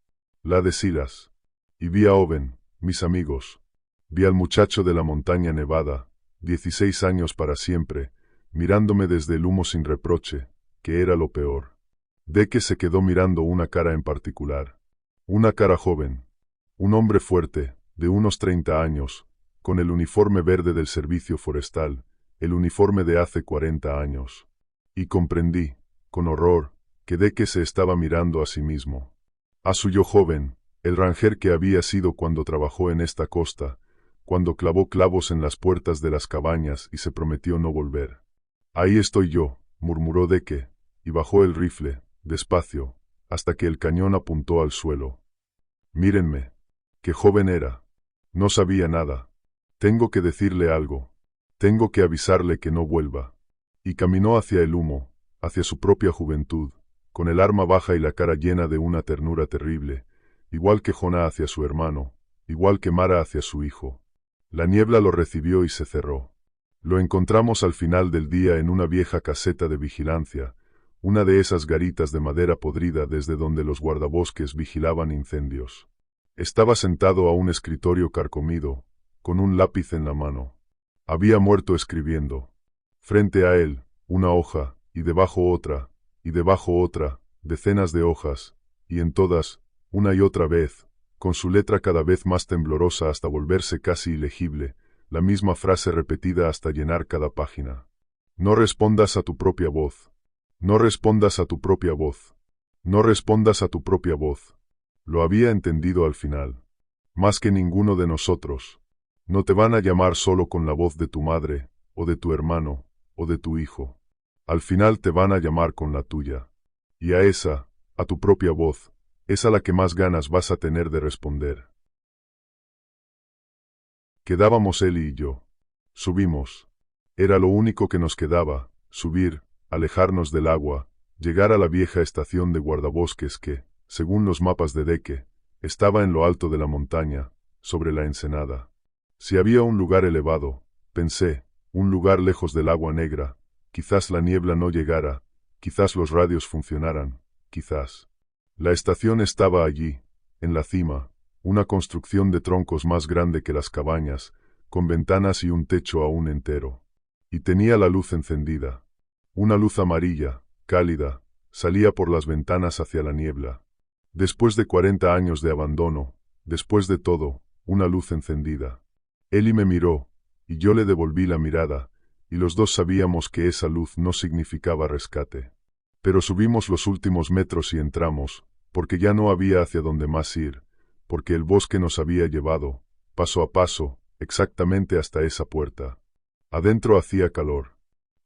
la de Silas, y vi a Owen, mis amigos. Vi al muchacho de la montaña nevada, 16 años para siempre, mirándome desde el humo sin reproche, que era lo peor. De que se quedó mirando una cara en particular. Una cara joven. Un hombre fuerte, de unos 30 años, con el uniforme verde del servicio forestal, el uniforme de hace 40 años. Y comprendí, con horror, que de que se estaba mirando a sí mismo. A su yo joven, el ranger que había sido cuando trabajó en esta costa, cuando clavó clavos en las puertas de las cabañas y se prometió no volver. Ahí estoy yo, murmuró Deke, y bajó el rifle, despacio, hasta que el cañón apuntó al suelo. Mírenme. Qué joven era. No sabía nada. Tengo que decirle algo. Tengo que avisarle que no vuelva. Y caminó hacia el humo, hacia su propia juventud, con el arma baja y la cara llena de una ternura terrible, igual que Jonah hacia su hermano, igual que Mara hacia su hijo. La niebla lo recibió y se cerró. Lo encontramos al final del día en una vieja caseta de vigilancia, una de esas garitas de madera podrida desde donde los guardabosques vigilaban incendios. Estaba sentado a un escritorio carcomido, con un lápiz en la mano. Había muerto escribiendo. Frente a él, una hoja, y debajo otra, decenas de hojas, y en todas, una y otra vez, con su letra cada vez más temblorosa hasta volverse casi ilegible, la misma frase repetida hasta llenar cada página. No respondas a tu propia voz. No respondas a tu propia voz. No respondas a tu propia voz. Lo había entendido al final. Más que ninguno de nosotros. No te van a llamar solo con la voz de tu madre, o de tu hermano, o de tu hijo. Al final te van a llamar con la tuya. Y a esa, a tu propia voz, es a la que más ganas vas a tener de responder. Quedábamos Eli y yo. Subimos. Era lo único que nos quedaba, subir, alejarnos del agua, llegar a la vieja estación de guardabosques que, según los mapas de Deke, estaba en lo alto de la montaña, sobre la ensenada. Si había un lugar elevado, pensé, un lugar lejos del agua negra, quizás la niebla no llegara, quizás los radios funcionaran, quizás. La estación estaba allí, en la cima, una construcción de troncos más grande que las cabañas, con ventanas y un techo aún entero. Y tenía la luz encendida. Una luz amarilla, cálida, salía por las ventanas hacia la niebla. Después de 40 años de abandono, después de todo, una luz encendida. Eli me miró, y yo le devolví la mirada, y los dos sabíamos que esa luz no significaba rescate. Pero subimos los últimos metros y entramos, porque ya no había hacia dónde más ir, porque el bosque nos había llevado, paso a paso, exactamente hasta esa puerta. Adentro hacía calor.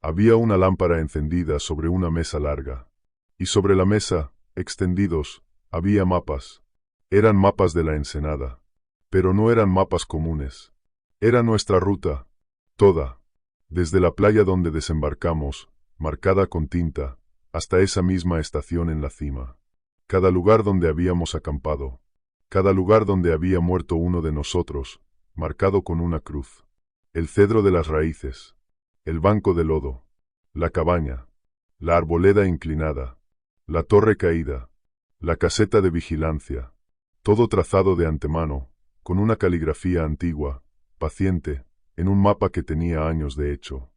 Había una lámpara encendida sobre una mesa larga. Y sobre la mesa, extendidos, había mapas. Eran mapas de la ensenada. Pero no eran mapas comunes. Era nuestra ruta, toda, desde la playa donde desembarcamos, marcada con tinta, hasta esa misma estación en la cima. Cada lugar donde habíamos acampado. Cada lugar donde había muerto uno de nosotros, marcado con una cruz. El cedro de las raíces. El banco de lodo. La cabaña. La arboleda inclinada. La torre caída. La caseta de vigilancia. Todo trazado de antemano, con una caligrafía antigua, paciente, en un mapa que tenía años de hecho.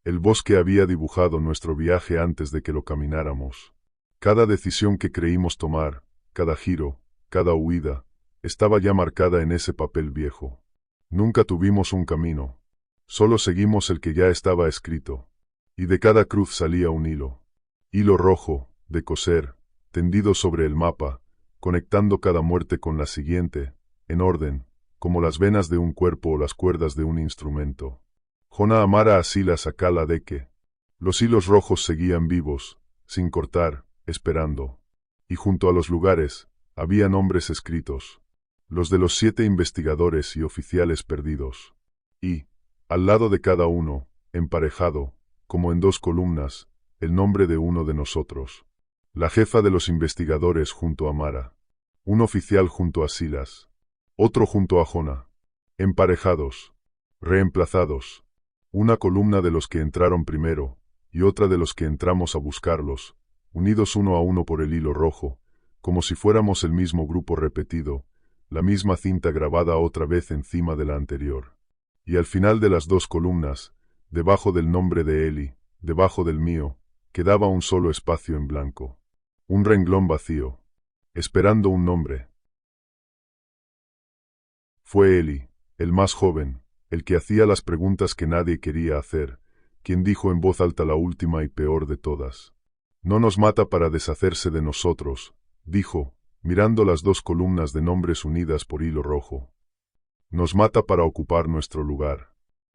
El bosque había dibujado nuestro viaje antes de que lo camináramos. Cada decisión que creímos tomar, cada giro, cada huida, estaba ya marcada en ese papel viejo. Nunca tuvimos un camino. Solo seguimos el que ya estaba escrito. Y de cada cruz salía un hilo. Hilo rojo, de coser, tendido sobre el mapa, conectando cada muerte con la siguiente, en orden, como las venas de un cuerpo o las cuerdas de un instrumento. Jona amara así la sacala de que. Los hilos rojos seguían vivos, sin cortar, esperando. Y junto a los lugares, había nombres escritos. Los de los 7 investigadores y oficiales perdidos. Y, al lado de cada uno, emparejado, como en 2 columnas, el nombre de uno de nosotros. La jefa de los investigadores junto a Mara. Un oficial junto a Silas. Otro junto a Jona. Emparejados. Reemplazados. Una columna de los que entraron primero, y otra de los que entramos a buscarlos, unidos uno a uno por el hilo rojo, como si fuéramos el mismo grupo repetido, la misma cinta grabada otra vez encima de la anterior. Y al final de las 2 columnas, debajo del nombre de Eli, debajo del mío, quedaba un solo espacio en blanco. Un renglón vacío. Esperando un nombre. Fue Eli, el más joven, el que hacía las preguntas que nadie quería hacer, quien dijo en voz alta la última y peor de todas. No nos mata para deshacerse de nosotros, dijo, mirando las 2 columnas de nombres unidas por hilo rojo. Nos mata para ocupar nuestro lugar.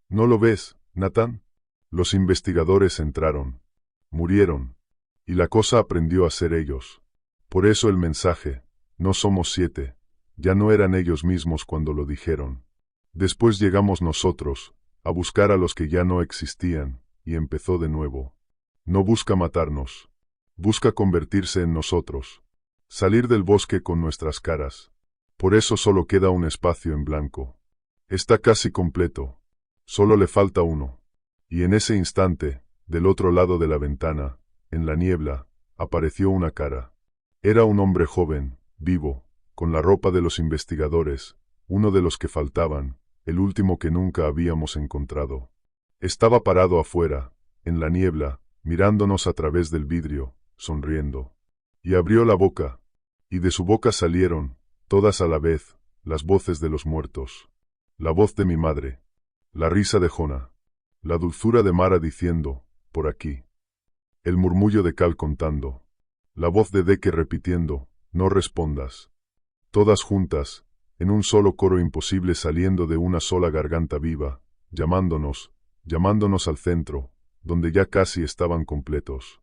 ¿No lo ves, Nathan? Los investigadores entraron. Murieron. Y la cosa aprendió a ser ellos. Por eso el mensaje, no somos 7, ya no eran ellos mismos cuando lo dijeron. Después llegamos nosotros, a buscar a los que ya no existían, y empezó de nuevo. No busca matarnos. Busca convertirse en nosotros. Salir del bosque con nuestras caras. Por eso solo queda un espacio en blanco. Está casi completo. Solo le falta uno. Y en ese instante, del otro lado de la ventana, en la niebla, apareció una cara. Era un hombre joven, vivo, con la ropa de los investigadores, uno de los que faltaban, el último que nunca habíamos encontrado. Estaba parado afuera, en la niebla, mirándonos a través del vidrio, sonriendo. Y abrió la boca, y de su boca salieron, todas a la vez, las voces de los muertos. La voz de mi madre, la risa de Jona, la dulzura de Mara diciendo, por aquí. El murmullo de Cal contando, la voz de Deke repitiendo, no respondas. Todas juntas, en un solo coro imposible saliendo de una sola garganta viva, llamándonos al centro, donde ya casi estaban completos.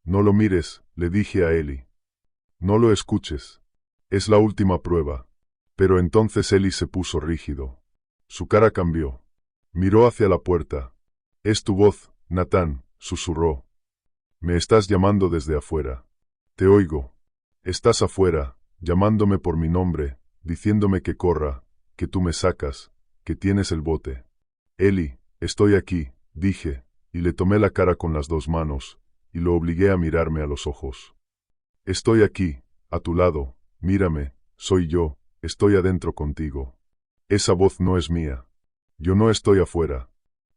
No lo mires, le dije a Eli. No lo escuches. Es la última prueba. Pero entonces Eli se puso rígido. Su cara cambió. Miró hacia la puerta. Es tu voz, Natán, susurró. Me estás llamando desde afuera. Te oigo. Estás afuera, llamándome por mi nombre, diciéndome que corra, que tú me sacas, que tienes el bote. Eli, estoy aquí, dije, y le tomé la cara con las dos manos, y lo obligué a mirarme a los ojos. Estoy aquí, a tu lado, mírame, soy yo, estoy adentro contigo. Esa voz no es mía. Yo no estoy afuera.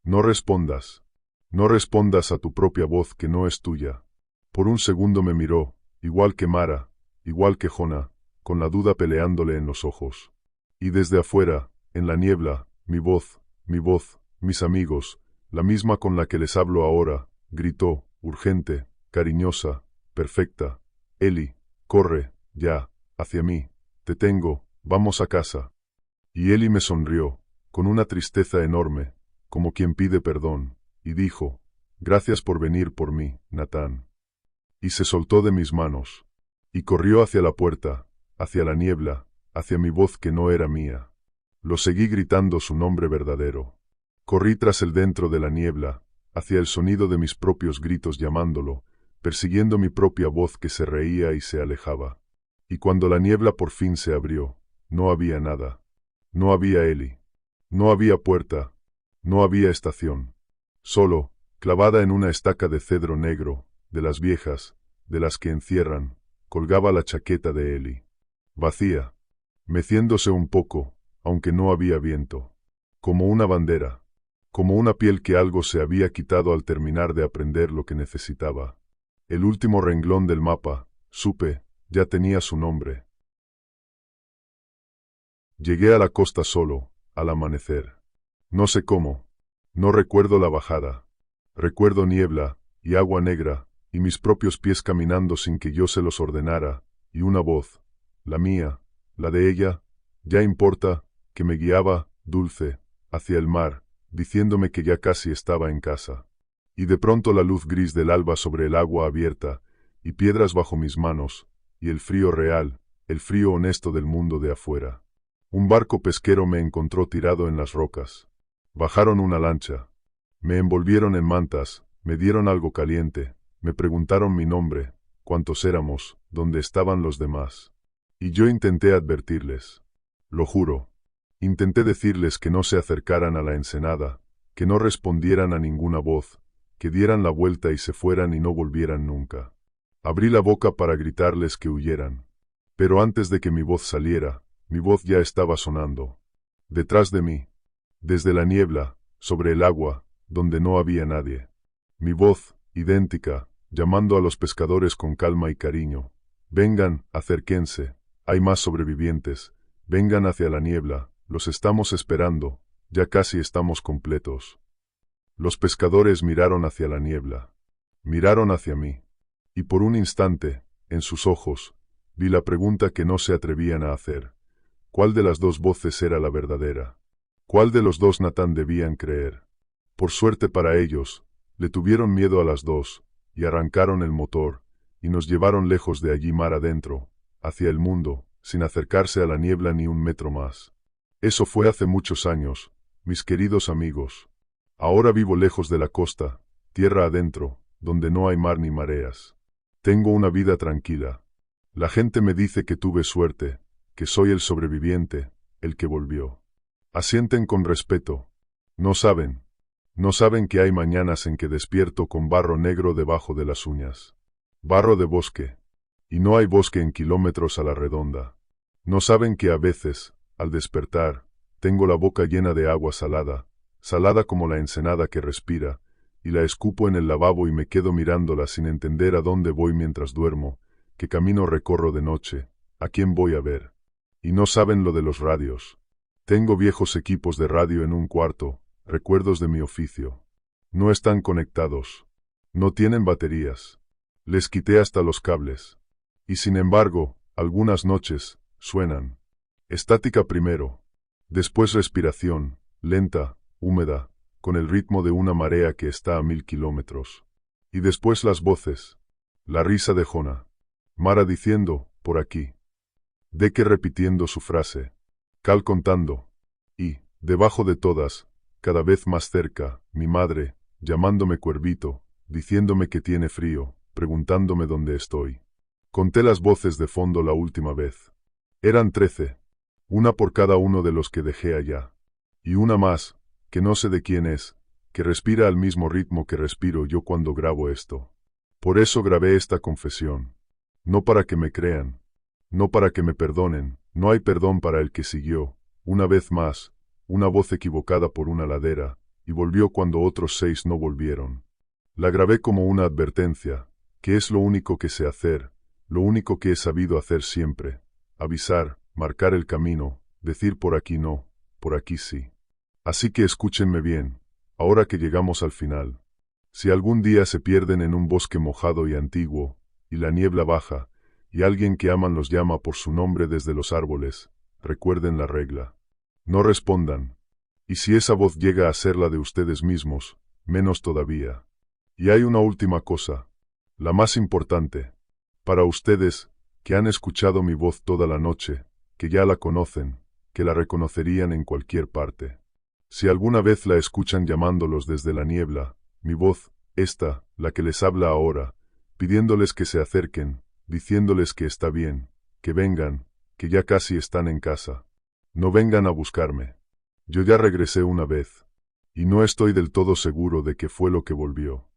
No respondas. No respondas a tu propia voz que no es tuya. Por un segundo me miró, igual que Mara, igual que Jona, con la duda peleándole en los ojos. Y desde afuera, en la niebla, mi voz, mis amigos, la misma con la que les hablo ahora, gritó, urgente, cariñosa, perfecta. Eli, corre, ya, hacia mí, te tengo, vamos a casa. Y Eli me sonrió, con una tristeza enorme, como quien pide perdón, y dijo, gracias por venir por mí, Natán. Y se soltó de mis manos, y corrió hacia la puerta, hacia la niebla, hacia mi voz que no era mía. Lo seguí gritando su nombre verdadero. Corrí tras él dentro de la niebla, hacia el sonido de mis propios gritos llamándolo, persiguiendo mi propia voz que se reía y se alejaba. Y cuando la niebla por fin se abrió, no había nada. No había Eli. No había puerta. No había estación. Solo, clavada en una estaca de cedro negro, de las viejas, de las que encierran, colgaba la chaqueta de Eli. Vacía. Meciéndose un poco, aunque no había viento. Como una bandera. Como una piel que algo se había quitado al terminar de aprender lo que necesitaba. El último renglón del mapa, supe, ya tenía su nombre. Llegué a la costa solo, al amanecer. No sé cómo. No recuerdo la bajada. Recuerdo niebla, y agua negra, y mis propios pies caminando sin que yo se los ordenara, y una voz, la mía, la de ella, ya importa, que me guiaba, dulce, hacia el mar, diciéndome que ya casi estaba en casa. Y de pronto la luz gris del alba sobre el agua abierta, y piedras bajo mis manos, y el frío real, el frío honesto del mundo de afuera. Un barco pesquero me encontró tirado en las rocas. Bajaron una lancha. Me envolvieron en mantas, me dieron algo caliente, me preguntaron mi nombre, cuántos éramos, dónde estaban los demás. Y yo intenté advertirles. Lo juro. Intenté decirles que no se acercaran a la ensenada, que no respondieran a ninguna voz, que dieran la vuelta y se fueran y no volvieran nunca. Abrí la boca para gritarles que huyeran. Pero antes de que mi voz saliera, mi voz ya estaba sonando. Detrás de mí. Desde la niebla, sobre el agua, donde no había nadie. Mi voz, idéntica, llamando a los pescadores con calma y cariño. Vengan, acérquense, hay más sobrevivientes. Vengan hacia la niebla, los estamos esperando, ya casi estamos completos. Los pescadores miraron hacia la niebla. Miraron hacia mí. Y por un instante, en sus ojos, vi la pregunta que no se atrevían a hacer. ¿Cuál de las dos voces era la verdadera? ¿Cuál de los dos Natán debían creer? Por suerte para ellos, le tuvieron miedo a las dos, y arrancaron el motor, y nos llevaron lejos de allí mar adentro, hacia el mundo, sin acercarse a la niebla ni un metro más. Eso fue hace muchos años, mis queridos amigos. Ahora vivo lejos de la costa, tierra adentro, donde no hay mar ni mareas. Tengo una vida tranquila. La gente me dice que tuve suerte, que soy el sobreviviente, el que volvió. Asienten con respeto. No saben que hay mañanas en que despierto con barro negro debajo de las uñas. Barro de bosque. Y no hay bosque en kilómetros a la redonda. No saben que a veces, al despertar, tengo la boca llena de agua salada, salada como la ensenada que respira, y la escupo en el lavabo y me quedo mirándola sin entender a dónde voy mientras duermo, qué camino recorro de noche, a quién voy a ver. Y no saben lo de los radios. Tengo viejos equipos de radio en un cuarto, recuerdos de mi oficio. No están conectados. No tienen baterías. Les quité hasta los cables. Y sin embargo, algunas noches, suenan. Estática primero. Después respiración, lenta, húmeda, con el ritmo de una marea que está a 1000 kilómetros. Y después las voces. La risa de Jonah. Mara diciendo, por aquí. Deke repitiendo su frase. Cal contando. Y, debajo de todas, cada vez más cerca, mi madre, llamándome cuervito, diciéndome que tiene frío, preguntándome dónde estoy. Conté las voces de fondo la última vez. Eran 13. Una por cada uno de los que dejé allá. Y una más, que no sé de quién es, que respira al mismo ritmo que respiro yo cuando grabo esto. Por eso grabé esta confesión. No para que me crean. No para que me perdonen. No hay perdón para el que siguió, una vez más, una voz equivocada por una ladera, y volvió cuando otros 6 no volvieron. La grabé como una advertencia, que es lo único que sé hacer, lo único que he sabido hacer siempre. Avisar, marcar el camino, decir por aquí no, por aquí sí. Así que escúchenme bien, ahora que llegamos al final. Si algún día se pierden en un bosque mojado y antiguo, y la niebla baja, y alguien que aman los llama por su nombre desde los árboles, recuerden la regla. No respondan. Y si esa voz llega a ser la de ustedes mismos, menos todavía. Y hay una última cosa, la más importante. Para ustedes, que han escuchado mi voz toda la noche, que ya la conocen, que la reconocerían en cualquier parte. Si alguna vez la escuchan llamándolos desde la niebla, mi voz, esta, la que les habla ahora, pidiéndoles que se acerquen, diciéndoles que está bien, que vengan, que ya casi están en casa. No vengan a buscarme. Yo ya regresé una vez. Y no estoy del todo seguro de qué fue lo que volvió.